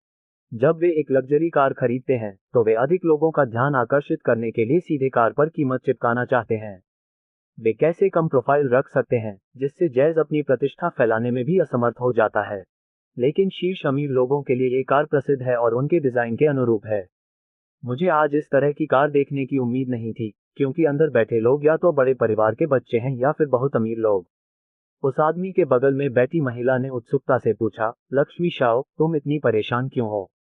जब वे एक लग्जरी कार खरीदते हैं, तो वे अधिक लोगों का ध्यान आकर्षित करने के लिए सीधे कार पर कीमत चिपकाना चाहते हैं। वे कैसे कम प्रोफाइल रख सकते हैं, जिससे जैज़ अपनी प्रतिष्ठा फैलाने में भी असमर्थ हो जाता है। लेकिन शीर्ष अमीर लोगों के लिए ये कार प्रसिद्ध है और उनके डिजाइन के अनुरूप है। मुझे आज इस तरह की कार देखने की उम्मीद नहीं थी, क्योंकि अंदर बैठे लोग या तो बड़े परिवार के बच्चे हैं या फिर बहुत अमीर लोग। उस आदमी के बगल में बैठी महिला ने उत्सुकता से पूछा, लक्ष्मी शाओ, तुम इतनी परेशान क्यों हो?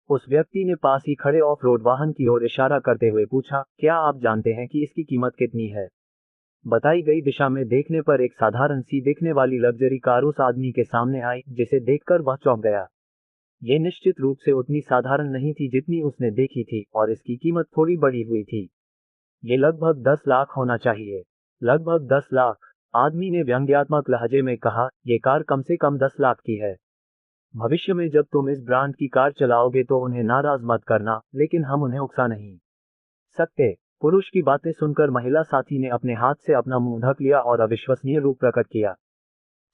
उस व्यक्ति ने पास ही खड़े ऑफ रोड वाहन की ओर इशारा करते हुए पूछा, क्या आप जानते हैं कि इसकी कीमत कितनी है? बताई गई दिशा में देखने पर एक साधारण सी दिखने वाली लग्जरी कार उस आदमी के सामने आई, जिसे देखकर वह चौंक गया। ये निश्चित रूप से उतनी साधारण नहीं थी जितनी उसने देखी थी, और इसकी कीमत थोड़ी बढ़ी हुई थी। ये लगभग 10 लाख होना चाहिए। लगभग 10 लाख, आदमी ने व्यंग्यात्मक लहजे में कहा, ये कार कम से कम 10 लाख की है। भविष्य में जब तुम इस ब्रांड की कार चलाओगे तो उन्हें नाराज मत करना, लेकिन हम उन्हें उकसा नहीं सकते। पुरुष की बातें सुनकर महिला साथी ने अपने हाथ से अपना मुंह ढक लिया और अविश्वसनीय रूप प्रकट किया।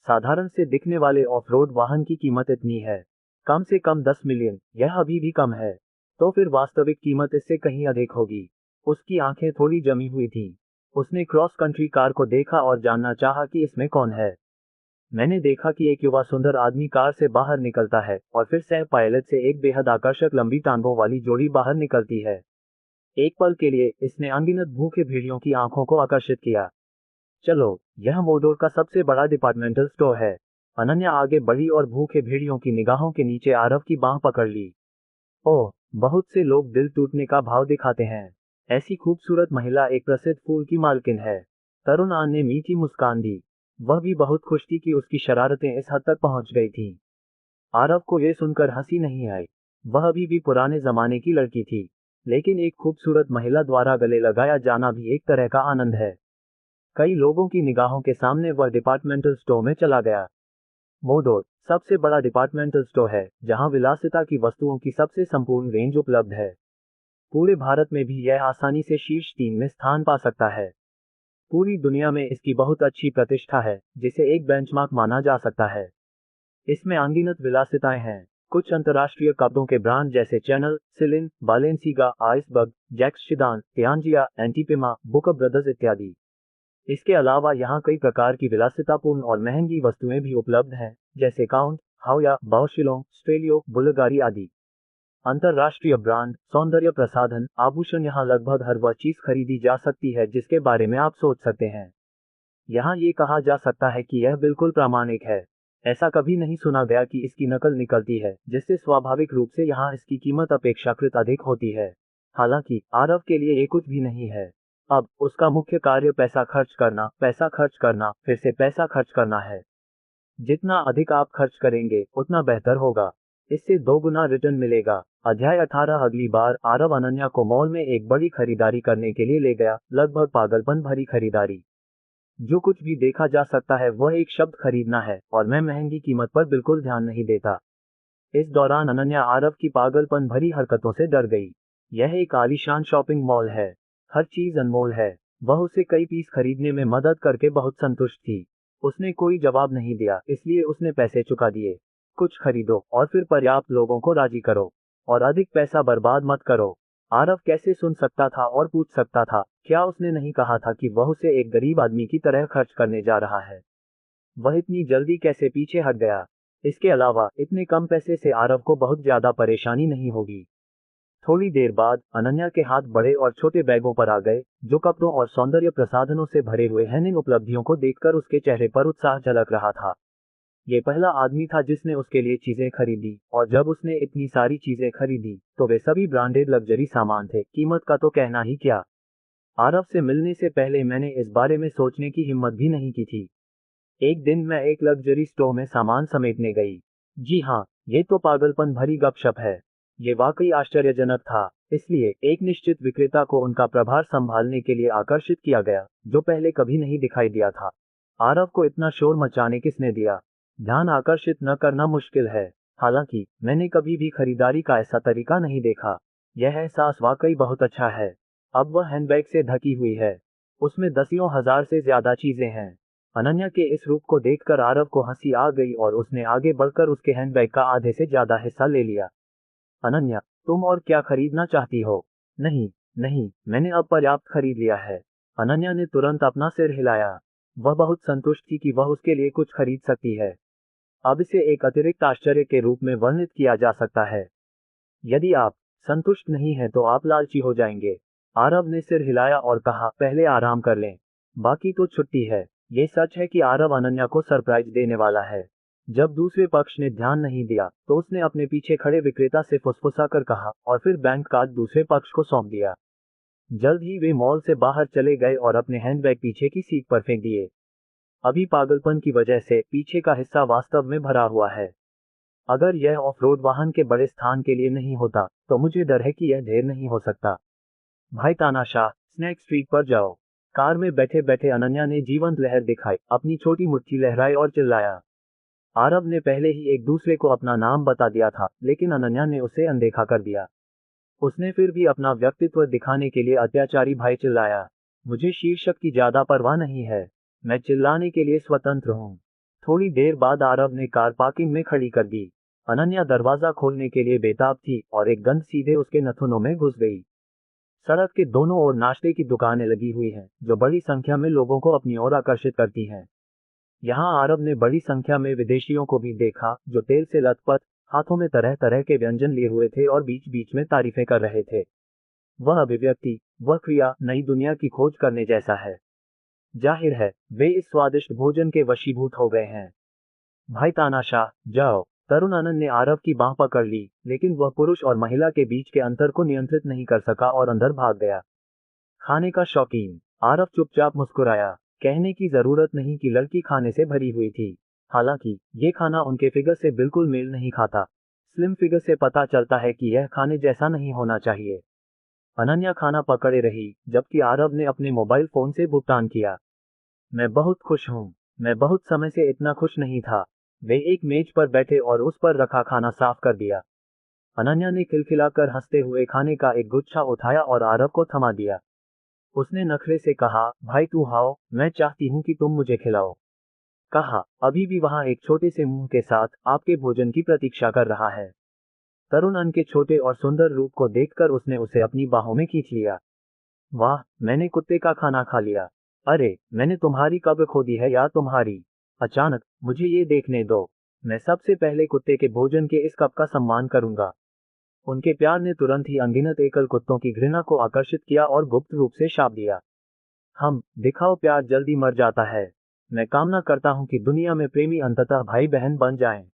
साधारण से दिखने वाले ऑफ रोड वाहन की कीमत इतनी है? कम से कम 10 मिलियन, यह अभी भी कम है। तो फिर वास्तविक कीमत इससे कहीं अधिक होगी। उसकी आंखें थोड़ी जमी हुई थीं। उसने क्रॉस कंट्री कार को देखा और जानना चाहा कि इसमें कौन है। मैंने देखा कि एक युवा सुंदर आदमी कार से बाहर निकलता है, और फिर सह पायलट से एक बेहद आकर्षक लंबी टांगों वाली जोड़ी बाहर निकलती है। एक पल के लिए इसने अनगिनत भूखे भेड़ियों की आंखों को आकर्षित किया। चलो, यह मोडोर का सबसे बड़ा डिपार्टमेंटल स्टोर है। अनन्या आगे बढ़ी और भूखे भेड़ियों की निगाहों के नीचे आरव की बांह पकड़ ली। ओह, बहुत से लोग दिल टूटने का भाव दिखाते हैं। ऐसी खूबसूरत महिला एक प्रसिद्ध फूल की मालकिन है। तरुण आन ने मीठी मुस्कान दी। वह भी बहुत खुश थी कि उसकी शरारतें इस हद तक पहुंच गई थीं। आरव को यह सुनकर हंसी नहीं आई। वह अभी भी पुराने जमाने की लड़की थी, लेकिन एक खूबसूरत महिला द्वारा गले लगाया जाना भी एक तरह का आनंद है। कई लोगों की निगाहों के सामने वह डिपार्टमेंटल स्टोर में चला गया। मोडोर सबसे बड़ा डिपार्टमेंटल स्टोर है, जहां विलासिता की वस्तुओं की सबसे संपूर्ण रेंज उपलब्ध है। पूरे भारत में भी यह आसानी से शीर्ष 3 में स्थान पा सकता है। पूरी दुनिया में इसकी बहुत अच्छी प्रतिष्ठा है, जिसे एक बेंचमार्क माना जा सकता है। इसमें अनगिनत विलासिताएं हैं। कुछ अंतर्राष्ट्रीय कपड़ों के ब्रांड जैसे चैनल, सिलिन, बालेंसिगा, आइसबर्ग, जैक्स शिदान, तियानजिया, एंटीपिमा, बुक ब्रदर्स इत्यादि। इसके अलावा यहाँ कई प्रकार की विलासितापूर्ण और महंगी वस्तुएं भी उपलब्ध हैं, जैसे काउंट, हाउया, बाओशिलोंग, स्ट्रेलियो, बुल्गारी आदि। अंतर्राष्ट्रीय ब्रांड, सौंदर्य प्रसाधन, आभूषण, यहाँ लगभग हर वह चीज खरीदी जा सकती है जिसके बारे में आप सोच सकते हैं। यहाँ ये कहा जा सकता है कि यह बिल्कुल प्रामाणिक है। ऐसा कभी नहीं सुना गया कि इसकी नकल निकलती है, जिससे स्वाभाविक रूप से यहाँ इसकी कीमत अपेक्षाकृत अधिक होती है। हालांकि आरव के लिए ये कुछ भी नहीं है। अब उसका मुख्य कार्य पैसा खर्च करना, फिर से पैसा खर्च करना है। जितना अधिक आप खर्च करेंगे, उतना बेहतर होगा। इससे 2 गुना रिटर्न मिलेगा। अध्याय 18। अगली बार आरव अनन्या को मॉल में एक बड़ी खरीदारी करने के लिए ले गया, लगभग पागलपन भरी खरीदारी। जो कुछ भी देखा जा सकता है वह एक शब्द खरीदना है, और मैं महंगी कीमत पर बिल्कुल ध्यान नहीं देता। इस दौरान अनन्या आरव की पागलपन भरी हरकतों से डर गई। यह एक आलीशान शॉपिंग मॉल है। हर चीज अनमोल है। वह उसे कई पीस खरीदने में मदद करके बहुत संतुष्ट थी। उसने कोई जवाब नहीं दिया, इसलिए उसने पैसे चुका दिए। कुछ खरीदो और फिर पर्याप्त लोगों को राजी करो, और अधिक पैसा बर्बाद मत करो। आरव कैसे सुन सकता था और पूछ सकता था, क्या उसने नहीं कहा था कि वह उसे एक गरीब आदमी की तरह खर्च करने जा रहा है? वह इतनी जल्दी कैसे पीछे हट गया? इसके अलावा इतने कम पैसे से आरव को बहुत ज्यादा परेशानी नहीं होगी। थोड़ी देर बाद अनन्या के हाथ बड़े और छोटे बैगों पर आ गए, जो कपड़ों और सौंदर्य प्रसाधनों से भरे हुए हैं। इन उपलब्धियों को देखकर उसके चेहरे पर उत्साह झलक रहा था। ये पहला आदमी था जिसने उसके लिए चीजें खरीदी, और जब उसने इतनी सारी चीजें खरीदी तो वे सभी ब्रांडेड लग्जरी सामान थे। कीमत का तो कहना ही क्या। आरव से मिलने से पहले मैंने इस बारे में सोचने की हिम्मत भी नहीं की थी। एक दिन मैं एक लग्जरी स्टोर में सामान समेटने गई। जी हाँ, ये तो पागलपन भरी गपशप है। ये वाकई आश्चर्यजनक था, इसलिए एक निश्चित विक्रेता को उनका प्रभार संभालने के लिए आकर्षित किया गया, जो पहले कभी नहीं दिखाई दिया था। आरव को इतना शोर मचाने किसने दिया? ध्यान आकर्षित न करना मुश्किल है। हालांकि मैंने कभी भी खरीदारी का ऐसा तरीका नहीं देखा। यह एहसास वाकई बहुत अच्छा है। अब वह हैंडबैग से ढकी हुई है। उसमें दसियों हजार से ज्यादा चीजें हैं। अनन्या के इस रूप को देखकर आरव को हंसी आ गई और उसने आगे बढ़कर उसके हैंडबैग का आधे से ज्यादा हिस्सा ले लिया। अनन्या, तुम और क्या खरीदना चाहती हो? नहीं, नहीं, मैंने अब पर्याप्त खरीद लिया है। अनन्या ने तुरंत अपना सिर हिलाया। वह बहुत संतुष्ट थी कि वह उसके लिए कुछ खरीद सकती है। अब इसे एक अतिरिक्त आश्चर्य के रूप में वर्णित किया जा सकता है। यदि आप संतुष्ट नहीं हैं तो आप लालची हो जाएंगे। आरव ने सिर हिलाया और कहा, पहले आराम कर लें, बाकी तो छुट्टी है। ये सच है कि आरव अनन्या को सरप्राइज देने वाला है। जब दूसरे पक्ष ने ध्यान नहीं दिया तो उसने अपने पीछे खड़े विक्रेता से फुसफुसाकर कहा और फिर बैंक कार्ड दूसरे पक्ष को सौंप दिया। जल्द ही वे मॉल से बाहर चले गए और अपने हैंडबैग पीछे की सीट पर फेंक दिए। अभी पागलपन की वजह से पीछे का हिस्सा वास्तव में भरा हुआ है। अगर यह ऑफ रोड वाहन के बड़े स्थान के लिए नहीं होता तो मुझे डर है कि यह ढेर नहीं हो सकता। भाई तानाशाह, स्नैक स्ट्रीट पर जाओ। कार में बैठे बैठे अनन्या ने जीवंत लहर दिखाई, अपनी छोटी मुट्ठी लहराई और चिल्लाया। आरव ने पहले ही एक दूसरे को अपना नाम बता दिया था, लेकिन अनन्या ने उसे अनदेखा कर दिया। उसने फिर भी अपना व्यक्तित्व दिखाने के लिए अत्याचारी भाई चिल्लाया। मुझे शीर्षक की ज्यादा परवाह नहीं है, मैं चिल्लाने के लिए स्वतंत्र हूँ। थोड़ी देर बाद आरव ने कार पार्किंग में खड़ी कर दी। अनन्या दरवाजा खोलने के लिए बेताब थी और एक गंध सीधे उसके नथुनों में घुस गई। सड़क के दोनों ओर नाश्ते की दुकानें लगी हुई हैं, जो बड़ी संख्या में लोगों को अपनी ओर आकर्षित करती हैं। यहाँ आरव ने बड़ी संख्या में विदेशियों को भी देखा, जो तेल से लथपथ, हाथों में तरह तरह के व्यंजन लिए हुए थे और बीच बीच में तारीफें कर रहे थे। वह अभिव्यक्ति, वह क्रिया नई दुनिया की खोज करने जैसा है। जाहिर है वे इस स्वादिष्ट भोजन के वशीभूत हो गए हैं। भाई तानाशाह, जाओ। तरुण आनंद ने आरव की बांह पकड़ ली, लेकिन वह पुरुष और महिला के बीच के अंतर को नियंत्रित नहीं कर सका और अंदर भाग गया। खाने का शौकीन। आरव चुपचाप मुस्कुराया। कहने की जरूरत नहीं कि लड़की खाने से भरी हुई थी। हालांकि ये खाना उनके फिगर से बिल्कुल मेल नहीं खाता। स्लिम फिगर से पता चलता है कि यह खाने जैसा नहीं होना चाहिए। अनन्या खाना पकड़े रही, जबकि आरव ने अपने मोबाइल फोन से भुगतान किया। मैं बहुत खुश हूँ। मैं बहुत समय से इतना खुश नहीं था। वे एक मेज पर बैठे और उस पर रखा खाना साफ कर दिया। अनन्या ने खिलखिलाकर हंसते हुए खाने का एक गुच्छा उठाया और आरव को थमा दिया। उसने नखरे से कहा, भाई तू हाओ, मैं चाहती हूँ कि तुम मुझे खिलाओ। कहा, अभी भी वहाँ एक छोटे से मुंह के साथ आपके भोजन की प्रतीक्षा कर रहा है। तरुणन के छोटे और सुंदर रूप को देखकर उसने उसे अपनी बाहों में खींच लिया। वाह, मैंने कुत्ते का खाना खा लिया। अरे, मैंने तुम्हारी कब्र खोदी है या तुम्हारी? अचानक, मुझे ये देखने दो। मैं सबसे पहले कुत्ते के भोजन के इस कप का सम्मान करूंगा। उनके प्यार ने तुरंत ही अनगिनत एकल कुत्तों की घृणा को आकर्षित किया और गुप्त रूप से शाप दिया। हम दिखाओ, प्यार जल्दी मर जाता है। मैं कामना करता हूँ कि दुनिया में प्रेमी अंततः भाई बहन बन जाएं।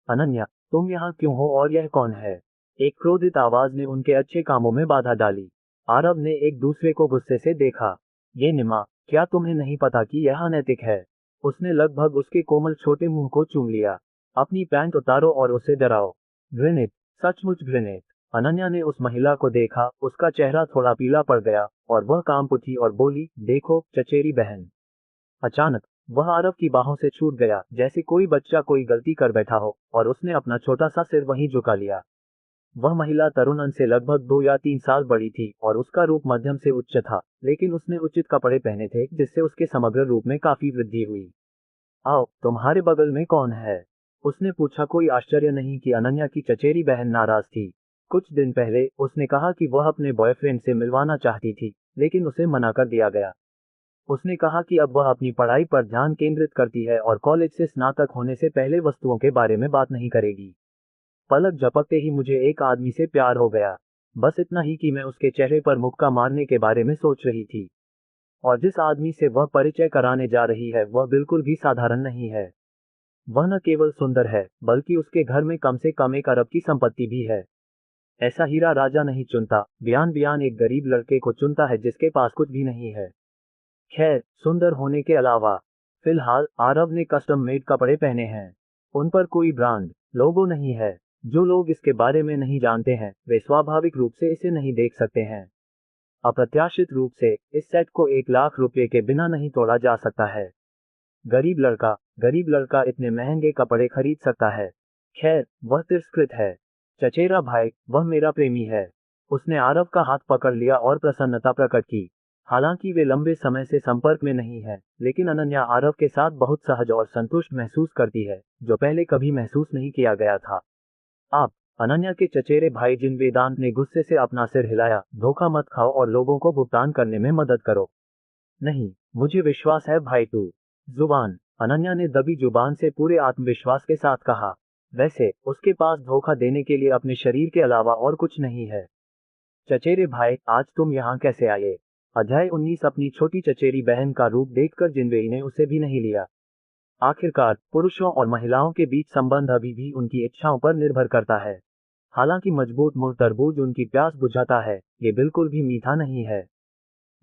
अनन्या, तुम यहाँ क्यों हो और यह कौन है? एक क्रोधित आवाज ने उनके अच्छे कामों में बाधा डाली। आरव ने एक दूसरे को गुस्से से देखा। ये निमा, क्या तुम्हें नहीं पता कि यह अनैतिक है? उसने लगभग उसके कोमल छोटे मुंह को चूम लिया। अपनी पैंट उतारो और उसे डराओ। घृणित, सचमुच घृणित। अनन्या ने उस महिला को देखा, उसका चेहरा थोड़ा पीला पड़ गया और वह कांप उठी और बोली, देखो चचेरी बहन। अचानक वह आरव की बाहों से छूट गया, जैसे कोई बच्चा कोई गलती कर बैठा हो, और उसने अपना छोटा सा सिर वहीं झुका लिया। वह महिला तरुणन से लगभग 2 या 3 साल बड़ी थी और उसका रूप मध्यम से उच्च था, लेकिन उसने उचित कपड़े पहने थे जिससे उसके समग्र रूप में काफी वृद्धि हुई। आओ, तुम्हारे बगल में कौन है? उसने पूछा। कोई आश्चर्य नहीं कि अनन्या की चचेरी बहन नाराज थी। कुछ दिन पहले उसने कहा कि वह अपने बॉयफ्रेंड से मिलवाना चाहती थी, लेकिन उसे मना कर दिया गया। उसने कहा कि अब वह अपनी पढ़ाई पर ध्यान केंद्रित करती है और कॉलेज से स्नातक होने से पहले वस्तुओं के बारे में बात नहीं करेगी। पलक झपकते ही मुझे एक आदमी से प्यार हो गया। बस इतना ही कि मैं उसके चेहरे पर मुक्का मारने के बारे में सोच रही थी। और जिस आदमी से वह परिचय कराने जा रही है वह बिल्कुल भी साधारण नहीं है। वह न केवल सुंदर है बल्कि उसके घर में कम से कम 1 अरब की संपत्ति भी है। ऐसा हीरा राजा नहीं चुनता, बयान बयान एक गरीब लड़के को चुनता है जिसके पास कुछ भी नहीं है। खैर, सुंदर होने के अलावा फिलहाल आरव ने कस्टम मेड कपड़े पहने हैं। उन पर कोई ब्रांड लोगो नहीं है। जो लोग इसके बारे में नहीं जानते हैं वे स्वाभाविक रूप से इसे नहीं देख सकते हैं। अप्रत्याशित रूप से इस सेट को 1 लाख रुपए के बिना नहीं तोड़ा जा सकता है। गरीब लड़का इतने महंगे कपड़े खरीद सकता है। खैर, वह तिरस्कृत है। चचेरा भाई, वह मेरा प्रेमी है। उसने आरव का हाथ पकड़ लिया और प्रसन्नता प्रकट की। हालांकि वे लंबे समय से संपर्क में नहीं है, लेकिन अनन्या आरव के साथ बहुत सहज और संतुष्ट महसूस करती है, जो पहले कभी महसूस नहीं किया गया था। आप, अनन्या के चचेरे भाई जिन वेदांत ने गुस्से से अपना सिर हिलाया, धोखा मत खाओ और लोगों को भुगतान करने में मदद करो। नहीं, मुझे विश्वास है भाई तू। जुबान, अनन्या ने दबी जुबान से पूरे आत्मविश्वास के साथ कहा। वैसे उसके पास धोखा देने के लिए अपने शरीर के अलावा और कुछ नहीं है। चचेरे भाई, आज तुम यहाँ कैसे आए? अध्याय 19। अपनी छोटी चचेरी बहन का रूप देखकर जिनवेई ने उसे भी नहीं लिया। आखिरकार पुरुषों और महिलाओं के बीच संबंध अभी भी उनकी इच्छाओं पर निर्भर करता है। हालांकि मजबूत मुंह तरबूज उनकी प्यास बुझाता है, ये बिल्कुल भी मीठा नहीं है।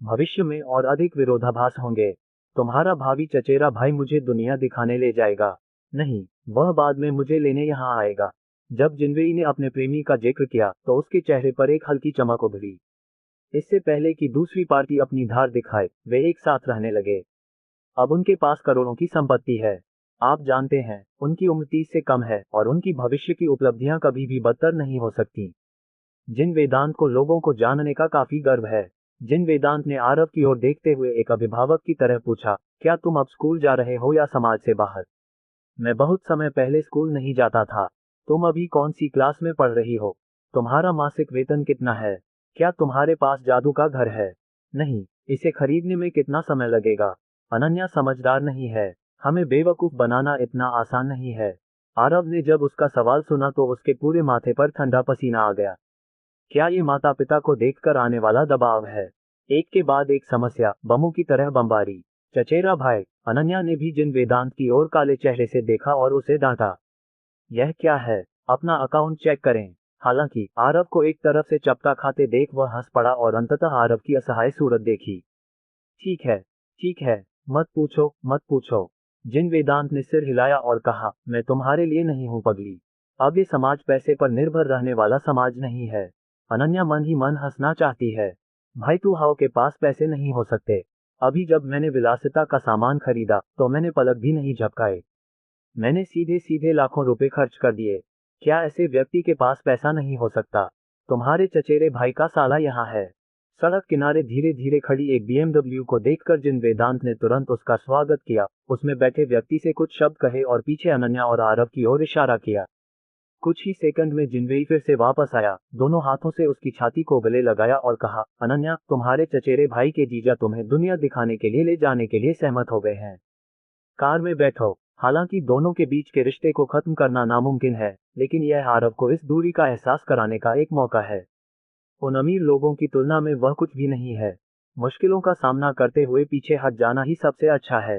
भविष्य में और अधिक विरोधाभास होंगे। तुम्हारा भावी चचेरा भाई मुझे दुनिया दिखाने ले जाएगा। नहीं, वह बाद में मुझे लेने यहाँ आएगा। जब जिनवेई ने अपने प्रेमी का जिक्र किया तो उसके चेहरे पर एक हल्की चमक उभरी। इससे पहले कि दूसरी पार्टी अपनी धार दिखाए, वे एक साथ रहने लगे। अब उनके पास करोड़ों की संपत्ति है। आप जानते हैं, उनकी उम्र 30 से कम है और उनकी भविष्य की उपलब्धियां कभी भी बदतर नहीं हो सकती। जिन वेदांत को लोगों को जानने का काफी गर्व है। जिन वेदांत ने आरव की ओर देखते हुए एक अभिभावक की तरह पूछा, क्या तुम अब स्कूल जा रहे हो या समाज से बाहर? मैं बहुत समय पहले स्कूल नहीं जाता था। तुम अभी कौन सी क्लास में पढ़ रही हो? तुम्हारा मासिक वेतन कितना है? क्या तुम्हारे पास जादू का घर है? नहीं, इसे खरीदने में कितना समय लगेगा? अनन्या समझदार नहीं है। हमें बेवकूफ बनाना इतना आसान नहीं है। आरव ने जब उसका सवाल सुना तो उसके पूरे माथे पर ठंडा पसीना आ गया। क्या ये माता पिता को देखकर आने वाला दबाव है? एक के बाद एक समस्या बमों की तरह बमबारी। चचेरा भाई, अनन्या ने भी जिन वेदांत की ओर काले चेहरे से देखा और उसे डांटा। यह क्या है? अपना अकाउंट चेक करें। हालांकि आरव को एक तरफ से चपटा खाते देख वह हंस पड़ा और अंततः आरव की असहाय सूरत देखी। ठीक है, मत पूछो। जिन वेदांत ने सिर हिलाया और कहा, मैं तुम्हारे लिए नहीं हूं पगली। अब ये समाज पैसे पर निर्भर रहने वाला समाज नहीं है। अनन्या मन ही मन हंसना चाहती है। भाई तू हाउ के पास पैसे नहीं हो सकते। अभी जब मैंने विलासिता का सामान खरीदा तो मैंने पलक भी नहीं झपकाए। मैंने सीधे सीधे लाखों रुपए खर्च कर दिए। क्या ऐसे व्यक्ति के पास पैसा नहीं हो सकता? तुम्हारे चचेरे भाई का साला यहाँ है। सड़क किनारे धीरे धीरे खड़ी एक BMW को देखकर जिन वेदांत ने तुरंत उसका स्वागत किया, उसमें बैठे व्यक्ति से कुछ शब्द कहे और पीछे अनन्या और आरव की ओर इशारा किया। कुछ ही सेकंड में जिनवेई फिर से वापस आया, दोनों हाथों से उसकी छाती को गले लगाया और कहा, अनन्या, तुम्हारे चचेरे भाई के जीजा तुम्हें दुनिया दिखाने के लिए ले जाने के लिए सहमत हो गए हैं। कार में बैठो। हालांकि दोनों के बीच के रिश्ते को खत्म करना नामुमकिन है, लेकिन यह आरव को इस दूरी का एहसास कराने का एक मौका है। उन अमीर लोगों की तुलना में वह कुछ भी नहीं है। मुश्किलों का सामना करते हुए पीछे हट जाना ही सबसे अच्छा है।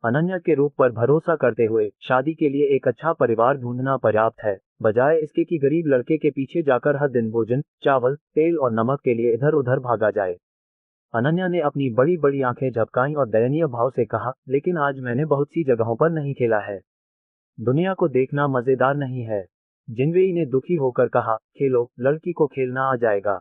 अनन्या के रूप पर भरोसा करते हुए शादी के लिए एक अच्छा परिवार ढूंढना पर्याप्त है, बजाय इसके कि गरीब लड़के के पीछे जाकर हर दिन भोजन, चावल, तेल और नमक के लिए इधर उधर भागा जाए। अनन्या ने अपनी बड़ी बड़ी आंखें झपकाईं और दयनीय भाव से कहा, लेकिन आज मैंने बहुत सी जगहों पर नहीं खेला है। दुनिया को देखना मजेदार नहीं है। जिनवेई ने दुखी होकर कहा, खेलो, लड़की को खेलना आ जाएगा।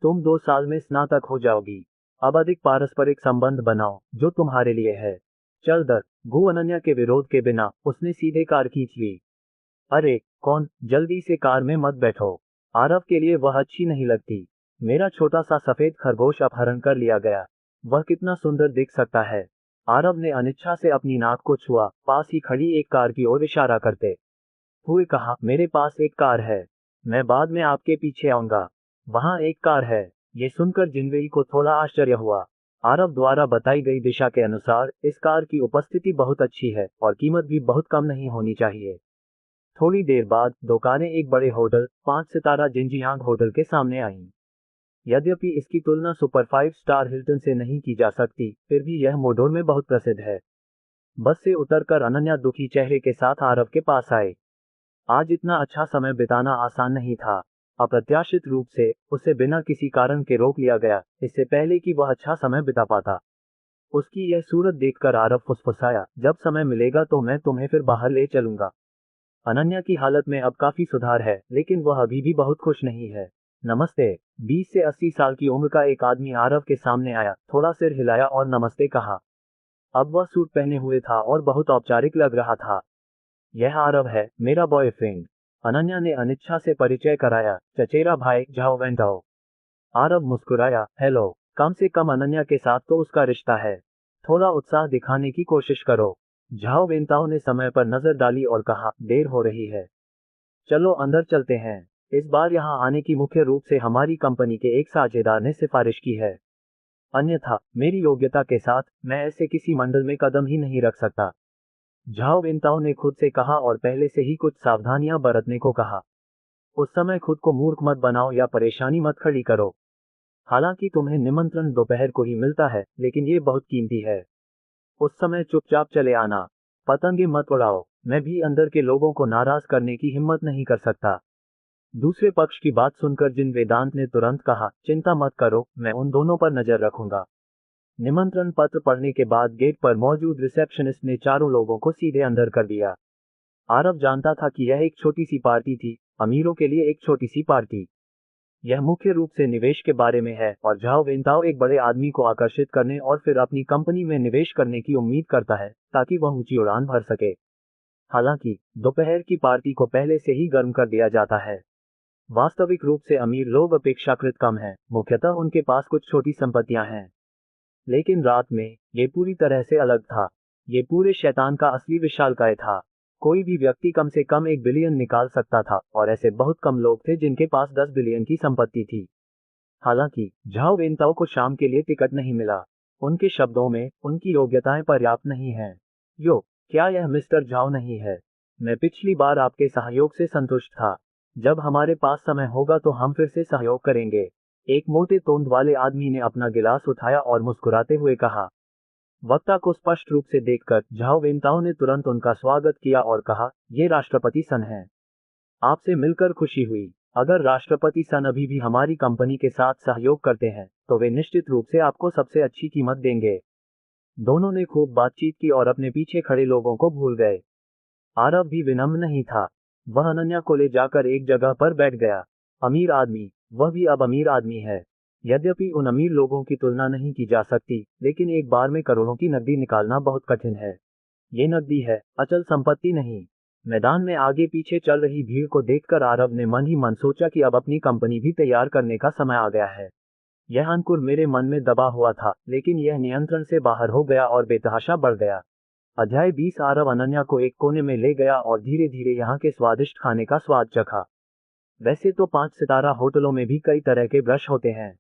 तुम 2 साल में स्नातक हो जाओगी। अब अधिक पारस्परिक संबंध बनाओ जो तुम्हारे लिए है। चल दर गु। अनन्या के विरोध के बिना उसने सीधे कार खींच ली। अरे कौन? जल्दी से कार में मत बैठो। आरव के लिए वह अच्छी नहीं लगती। मेरा छोटा सा सफेद खरगोश अपहरण कर लिया गया। वह कितना सुंदर दिख सकता है। आरव ने अनिच्छा से अपनी नाक को छुआ, पास ही खड़ी एक कार की ओर इशारा करते हुए कहा, मेरे पास एक कार है। मैं बाद में आपके पीछे आऊंगा। वहां एक कार है। ये सुनकर जिनवेई को थोड़ा आश्चर्य हुआ। आरव द्वारा बताई गई दिशा के अनुसार इस कार की उपस्थिति बहुत अच्छी है और कीमत भी बहुत कम नहीं होनी चाहिए। थोड़ी देर बाद दो कारें एक बड़े होटल, 5 सितारा जिंजियांग होटल के सामने आईं। यद्यपि इसकी तुलना सुपर 5 स्टार हिल्टन से नहीं की जा सकती, फिर भी यह मोडोर में बहुत प्रसिद्ध है। बस से उतरकर अनन्या दुखी चेहरे के साथ आरव के पास आए। आज इतना अच्छा समय बिताना आसान नहीं था। अप्रत्याशित रूप से उसे बिना किसी कारण के रोक लिया गया, इससे पहले कि वह अच्छा समय बिता पाता। उसकी यह सूरत देखकर आरव फुसफुसाया, जब समय मिलेगा तो मैं तुम्हें फिर बाहर ले चलूंगा। अनन्या की हालत में अब काफी सुधार है, लेकिन वह अभी भी बहुत खुश नहीं है। नमस्ते। 20 से 80 साल की उम्र का एक आदमी आरव के सामने आया, थोड़ा सिर हिलाया और नमस्ते कहा। अब वह सूट पहने हुए था और बहुत औपचारिक लग रहा था। यह आरव है, मेरा बॉयफ्रेंड। अनन्या ने अनिच्छा से परिचय कराया, चचेरा भाई झाओ वेंटाओ। आरव मुस्कुराया, हेलो। कम से कम अनन्या के साथ तो उसका रिश्ता है। थोड़ा उत्साह दिखाने की कोशिश करो। झाओ वेंताओ ने समय पर नजर डाली और कहा, देर हो रही है, चलो अंदर चलते हैं। इस बार यहाँ आने की मुख्य रूप से हमारी कंपनी के एक साझेदार ने सिफारिश की है। अन्यथा मेरी योग्यता के साथ मैं ऐसे किसी मंडल में कदम ही नहीं रख सकता। झाओ वेंताओ ने खुद से कहा और पहले से ही कुछ सावधानियां बरतने को कहा। उस समय खुद को मूर्ख मत बनाओ या परेशानी मत खड़ी करो। हालांकि तुम्हें निमंत्रण दोपहर को ही मिलता है, लेकिन ये बहुत कीमती है। उस समय चुपचाप चले आना। पतंगे मत उड़ाओ। मैं भी अंदर के लोगों को नाराज करने की हिम्मत नहीं कर सकता। दूसरे पक्ष की बात सुनकर जिन वेदांत ने तुरंत कहा, चिंता मत करो, मैं उन दोनों पर नजर रखूंगा। निमंत्रण पत्र पढ़ने के बाद गेट पर मौजूद रिसेप्शनिस्ट ने चारों लोगों को सीधे अंदर कर दिया। आरव जानता था कि यह एक छोटी सी पार्टी थी, अमीरों के लिए एक छोटी सी पार्टी। यह मुख्य रूप से निवेश के बारे में है और झाओ वेंताओ एक बड़े आदमी को आकर्षित करने और फिर अपनी कंपनी में निवेश करने की उम्मीद करता है, ताकि वह ऊंची उड़ान भर सके। हालांकि दोपहर की पार्टी को पहले से ही गर्म कर दिया जाता है। वास्तविक रूप से अमीर लोग अपेक्षाकृत कम हैं, मुख्यतः उनके पास कुछ छोटी संपत्तियां हैं। लेकिन रात में ये पूरी तरह से अलग था। ये पूरे शैतान का असली विशालकाय था। कोई भी व्यक्ति कम से कम 1 बिलियन निकाल सकता था और ऐसे बहुत कम लोग थे जिनके पास 10 बिलियन की संपत्ति थी। हालांकि झाओ वेंताओ को शाम के लिए टिकट नहीं मिला। उनके शब्दों में उनकी योग्यताएं पर्याप्त नहीं हैं। यो, क्या यह मिस्टर झाओ नहीं है? मैं पिछली बार आपके सहयोग से संतुष्ट था। जब हमारे पास समय होगा तो हम फिर से सहयोग करेंगे। एक मोटे तोंद वाले आदमी ने अपना गिलास उठाया और मुस्कुराते हुए कहा। वक्ता को स्पष्ट रूप से देखकर झाओ वेंताओ ने तुरंत उनका स्वागत किया और कहा, ये राष्ट्रपति सन हैं। आपसे मिलकर खुशी हुई। अगर राष्ट्रपति सन अभी भी हमारी कंपनी के साथ सहयोग करते हैं तो वे निश्चित रूप से आपको सबसे अच्छी कीमत देंगे। दोनों ने खूब बातचीत की और अपने पीछे खड़े लोगों को भूल गए। आरव भी विनम्र नहीं था। वह अनन्या को ले जाकर एक जगह पर बैठ गया। अमीर आदमी, वह भी अब अमीर आदमी है। यद्यपि उन अमीर लोगों की तुलना नहीं की जा सकती, लेकिन एक बार में करोड़ों की नकदी निकालना बहुत कठिन है। ये नकदी है, अचल संपत्ति नहीं। मैदान में आगे पीछे चल रही भीड़ को देखकर आरव ने मन ही मन सोचा कि अब अपनी कंपनी भी तैयार करने का समय आ गया है। यह अंकुर मेरे मन में दबा हुआ था, लेकिन यह नियंत्रण से बाहर हो गया और बेतहाशा बढ़ गया। अध्याय 20। आरव अनन्या को एक कोने में ले गया और धीरे धीरे यहाँ के स्वादिष्ट खाने का स्वाद चखा। वैसे तो 5 सितारा होटलों में भी कई तरह के ब्रश होते हैं।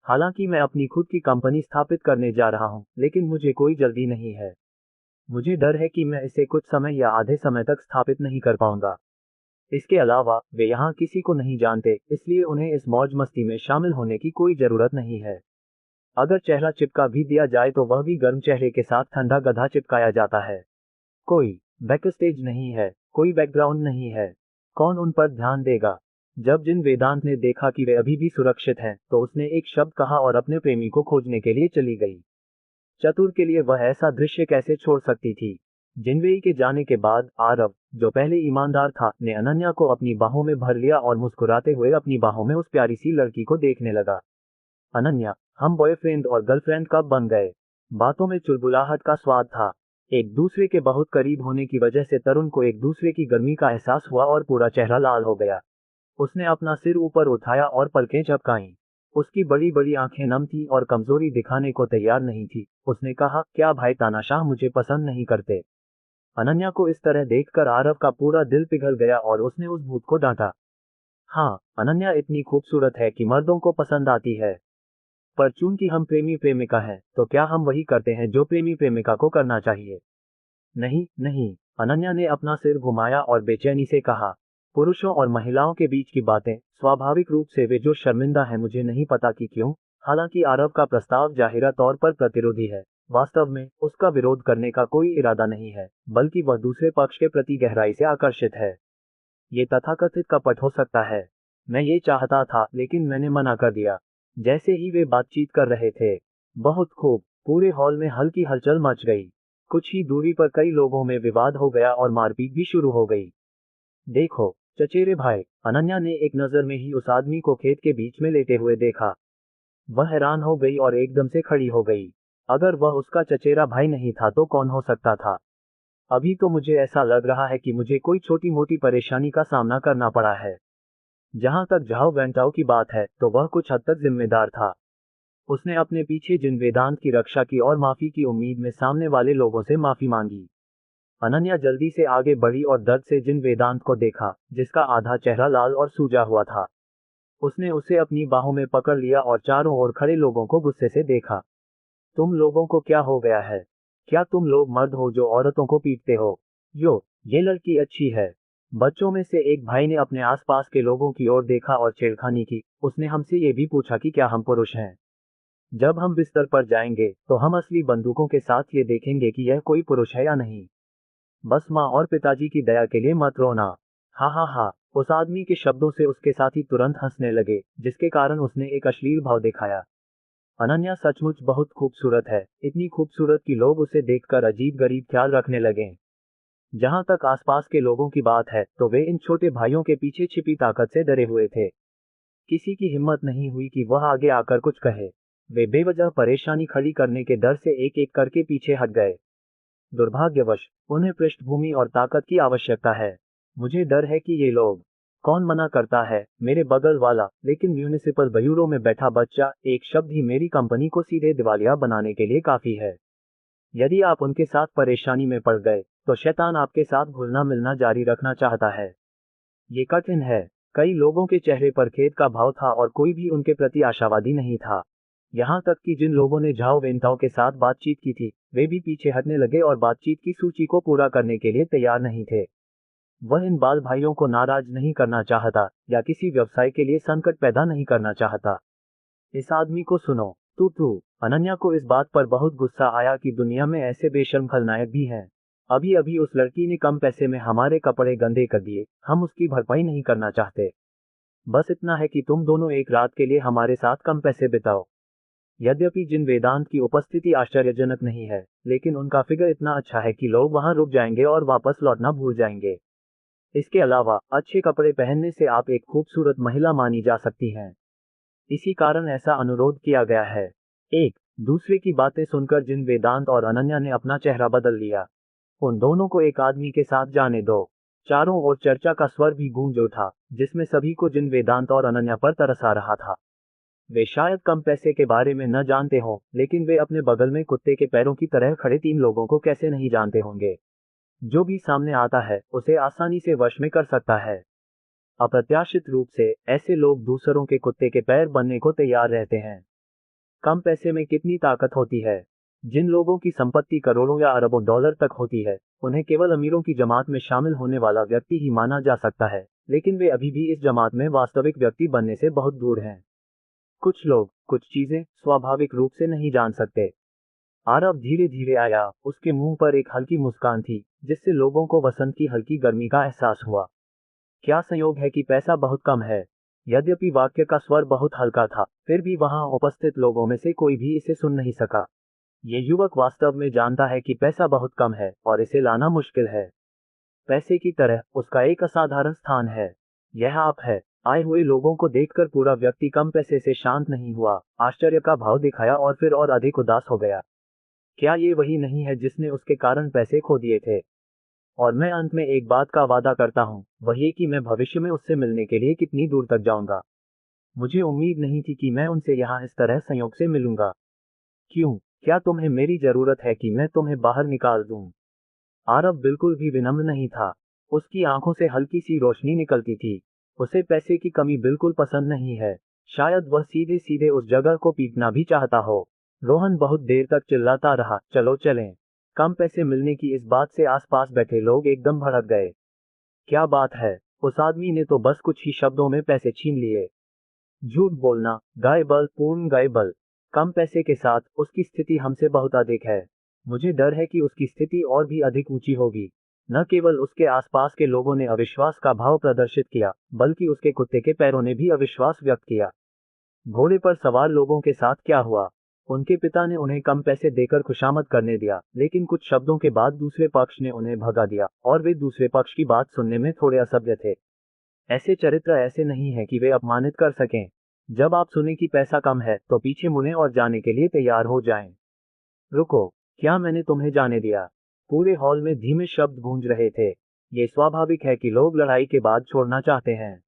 हालांकि मैं अपनी खुद की कंपनी स्थापित करने जा रहा हूं, लेकिन मुझे कोई जल्दी नहीं है। मुझे डर है कि मैं इसे कुछ समय या आधे समय तक स्थापित नहीं कर पाऊंगा। इसके अलावा वे यहाँ किसी को नहीं जानते, इसलिए उन्हें इस मौज मस्ती में शामिल होने की कोई जरूरत नहीं है। अगर चेहरा चिपका भी दिया जाए तो वह भी गर्म चेहरे के साथ ठंडा गधा चिपकाया जाता है। कोई बैकस्टेज नहीं है, कोई बैकग्राउंड नहीं है। कौन उन पर ध्यान देगा? जब जिन वेदांत ने देखा कि वे अभी भी सुरक्षित हैं, तो उसने एक शब्द कहा और अपने प्रेमी को खोजने के लिए चली गई। चतुर के लिए वह ऐसा दृश्य कैसे छोड़ सकती थी? जिनवेई के जाने के बाद आरव, जो पहले ईमानदार था, ने अनन्या को अपनी बाहों में भर लिया और मुस्कुराते हुए अपनी बाहों में उस प्यारी सी लड़की को देखने लगा। अनन्या, हम बॉयफ्रेंड और गर्लफ्रेंड कब बन गए? बातों में चुलबुलाहट का स्वाद था। एक दूसरे के बहुत करीब होने की वजह से तरुण को एक दूसरे की गर्मी का एहसास हुआ और पूरा चेहरा लाल हो गया। उसने अपना सिर ऊपर उठाया और पलकें झपकाईं। उसकी बड़ी बड़ी आंखें नम थी और कमजोरी दिखाने को तैयार नहीं थी। उसने कहा, क्या भाई तानाशाह मुझे पसंद नहीं करते? अनन्या को इस तरह देखकर आरव का पूरा दिल पिघल गया और उसने उस भूत को डांटा। हाँ, अनन्या इतनी खूबसूरत है कि मर्दों को पसंद आती है। पर चूंकि हम प्रेमी प्रेमिका हैं, तो क्या हम वही करते हैं जो प्रेमी प्रेमिका को करना चाहिए? नहीं नहीं, अनन्या ने अपना सिर घुमाया और बेचैनी से कहा, पुरुषों और महिलाओं के बीच की बातें, स्वाभाविक रूप से वे जो शर्मिंदा हैं, मुझे नहीं पता कि क्यों। हालांकि आरव का प्रस्ताव जाहिरा तौर पर प्रतिरोधी है, वास्तव में उसका विरोध करने का कोई इरादा नहीं है, बल्कि वह दूसरे पक्ष के प्रति गहराई से आकर्षित है। ये तथाकथित कपट हो सकता है। मैं ये चाहता था, लेकिन मैंने मना कर दिया। जैसे ही वे बातचीत कर रहे थे, बहुत खूब, पूरे हॉल में हल्की हलचल मच गई। कुछ ही दूरी पर कई लोगों में विवाद हो गया और मारपीट भी शुरू हो गई। देखो चचेरे भाई, अनन्या ने एक नजर में ही उस आदमी को खेत के बीच में लेटे हुए देखा। वह हैरान हो गई और एकदम से खड़ी हो गई। अगर वह उसका चचेरा भाई नहीं था तो कौन हो सकता था? अभी तो मुझे ऐसा लग रहा है कि मुझे कोई छोटी मोटी परेशानी का सामना करना पड़ा है। जहां तक झाओ वेंटाओ की बात है, तो वह कुछ हद तक जिम्मेदार था। उसने अपने पीछे जिन वेदांत की रक्षा की और माफी की उम्मीद में सामने वाले लोगों से माफी मांगी। अनन्या जल्दी से आगे बढ़ी और दर्द से जिन वेदांत को देखा, जिसका आधा चेहरा लाल और सूजा हुआ था। उसने उसे अपनी बाहों में पकड़ लिया और चारों ओर खड़े लोगों को गुस्से से देखा। तुम लोगों को क्या हो गया है? क्या तुम लोग मर्द हो जो औरतों को पीटते हो? ये लड़की अच्छी है। बच्चों में से एक भाई ने अपने आसपास के लोगों की ओर देखा और छेड़खानी की। उसने हमसे ये भी पूछा कि क्या हम पुरुष हैं। जब हम बिस्तर पर जाएंगे तो हम असली बंदूकों के साथ ये देखेंगे कि यह कोई पुरुष है या नहीं। बस माँ और पिताजी की दया के लिए मत रोना। हा हा हा। उस आदमी के शब्दों से उसके साथी तुरंत हंसने लगे, जिसके कारण उसने एक अश्लील भाव दिखाया। अनन्या सचमुच बहुत खूबसूरत है, इतनी खूबसूरत कि लोग उसे देखकर अजीब गरीब ख्याल रखने लगे। जहां तक आसपास के लोगों की बात है, तो वे इन छोटे भाइयों के पीछे छिपी ताकत से डरे हुए थे। किसी की हिम्मत नहीं हुई कि वह आगे आकर कुछ कहे। वे बेवजह परेशानी खड़ी करने के डर से एक एक करके पीछे हट गए। दुर्भाग्यवश उन्हें पृष्ठभूमि और ताकत की आवश्यकता है। मुझे डर है कि ये लोग, कौन मना करता है, मेरे बगल वाला, लेकिन म्यूनिसिपल ब्यूरो में बैठा बच्चा, एक शब्द ही मेरी कंपनी को सीधे दिवालिया बनाने के लिए काफी है। यदि आप उनके साथ परेशानी में पड़ गए, तो शैतान आपके साथ घुलना मिलना जारी रखना चाहता है। ये कठिन है। कई लोगों के चेहरे पर खेद का भाव था और कोई भी उनके प्रति आशावादी नहीं था। यहाँ तक कि जिन लोगों ने झाओ वेंताओ के साथ बातचीत की थी, वे भी पीछे हटने लगे और बातचीत की सूची को पूरा करने के लिए तैयार नहीं थे। वह इन बाल भाइयों को नाराज नहीं करना चाहता या किसी व्यवसाय के लिए संकट पैदा नहीं करना चाहता। इस आदमी को सुनो। तू अनन्या को इस बात पर बहुत गुस्सा आया कि दुनिया में ऐसे बेशर्म खलनायक भी हैं। अभी अभी उस लड़की ने कम पैसे में हमारे कपड़े गंदे कर दिए, हम उसकी भरपाई नहीं करना चाहते। बस इतना है कि तुम दोनों एक रात के लिए हमारे साथ कम पैसे बिताओ। यद्यपि जिन वेदांत की उपस्थिति आश्चर्यजनक नहीं है, लेकिन उनका फिगर इतना अच्छा है कि लोग वहां रुक जाएंगे और वापस लौटना भूल जाएंगे। इसके अलावा अच्छे कपड़े पहनने से आप एक खूबसूरत महिला मानी जा सकती हैं। इसी कारण ऐसा अनुरोध किया गया है। एक दूसरे की बातें सुनकर जिन वेदांत और अनन्या ने अपना चेहरा बदल लिया। उन दोनों को एक आदमी के साथ जाने दो। चारों ओर चर्चा का स्वर भी गूंज उठा, जिसमें सभी को जिन वेदांत और अनन्या पर तरस आ रहा था। वे शायद कम पैसे के बारे में न जानते हों, लेकिन वे अपने बगल में कुत्ते के पैरों की तरह खड़े तीन लोगों को कैसे नहीं जानते होंगे। जो भी सामने आता है उसे आसानी से वश में कर सकता है। अप्रत्याशित रूप से ऐसे लोग दूसरों के कुत्ते के पैर बनने को तैयार रहते हैं। कम पैसे में कितनी ताकत होती है। जिन लोगों की संपत्ति करोड़ों या अरबों डॉलर तक होती है, उन्हें केवल अमीरों की जमात में शामिल होने वाला व्यक्ति ही माना जा सकता है, लेकिन वे अभी भी इस जमात में वास्तविक व्यक्ति बनने से बहुत दूर हैं। कुछ लोग कुछ चीजें स्वाभाविक रूप से नहीं जान सकते। आरव धीरे धीरे आया, उसके मुंह पर एक हल्की मुस्कान थी, जिससे लोगों को वसंत की हल्की गर्मी का एहसास हुआ। क्या संयोग है कि पैसा बहुत कम है। यद्यपि वाक्य का स्वर बहुत हल्का था, फिर भी वहां उपस्थित लोगों में से कोई भी इसे सुन नहीं सका। ये युवक वास्तव में जानता है कि पैसा बहुत कम है और इसे लाना मुश्किल है। पैसे की तरह उसका एक असाधारण स्थान है। यह आप है। आए हुए लोगों को देखकर पूरा व्यक्ति कम पैसे से शांत नहीं हुआ, आश्चर्य का भाव दिखाया और फिर और अधिक उदास हो गया। क्या ये वही नहीं है जिसने उसके कारण पैसे खो दिए थे? और मैं अंत में एक बात का वादा करता हूँ, वह ये कि मैं भविष्य में उससे मिलने के लिए कितनी दूर तक जाऊंगा। मुझे उम्मीद नहीं थी कि मैं उनसे यहाँ इस तरह संयोग से मिलूंगा। क्यों? क्या तुम्हें मेरी जरूरत है कि मैं तुम्हें बाहर निकाल दूं? आरव बिल्कुल भी विनम्र नहीं था। उसकी आंखों से हल्की सी रोशनी निकलती थी। उसे पैसे की कमी बिल्कुल पसंद नहीं है। शायद वह सीधे सीधे उस जगह को पीटना भी चाहता हो। रोहन बहुत देर तक चिल्लाता रहा, चलो चलें। कम पैसे मिलने की इस बात से आसपास बैठे लोग एकदम भड़क गए। क्या बात है, उस आदमी ने तो बस कुछ ही शब्दों में पैसे छीन लिए। झूठ बोलना, गायबल, पूर्ण गायबल। कम पैसे के साथ उसकी स्थिति हमसे बहुत अधिक है। मुझे डर है कि उसकी स्थिति और भी अधिक ऊंची होगी। न केवल उसके आसपास के लोगों ने अविश्वास का भाव प्रदर्शित किया, बल्कि उसके कुत्ते के पैरों ने भी अविश्वास व्यक्त किया। घोड़े पर सवार लोगों के साथ क्या हुआ? उनके पिता ने उन्हें कम पैसे देकर खुशामद करने दिया, लेकिन कुछ शब्दों के बाद दूसरे पक्ष ने उन्हें भगा दिया और वे दूसरे पक्ष की बात सुनने में थोड़े असभ्य थे। ऐसे चरित्र ऐसे नहीं हैं कि वे अपमानित कर सकें। जब आप सुने कि पैसा कम है तो पीछे मुड़ें और जाने के लिए तैयार हो जाएं। रुको, क्या मैंने तुम्हें जाने दिया? पूरे हॉल में धीमे शब्द गूंज रहे थे। ये स्वाभाविक है कि लोग लड़ाई के बाद छोड़ना चाहते हैं।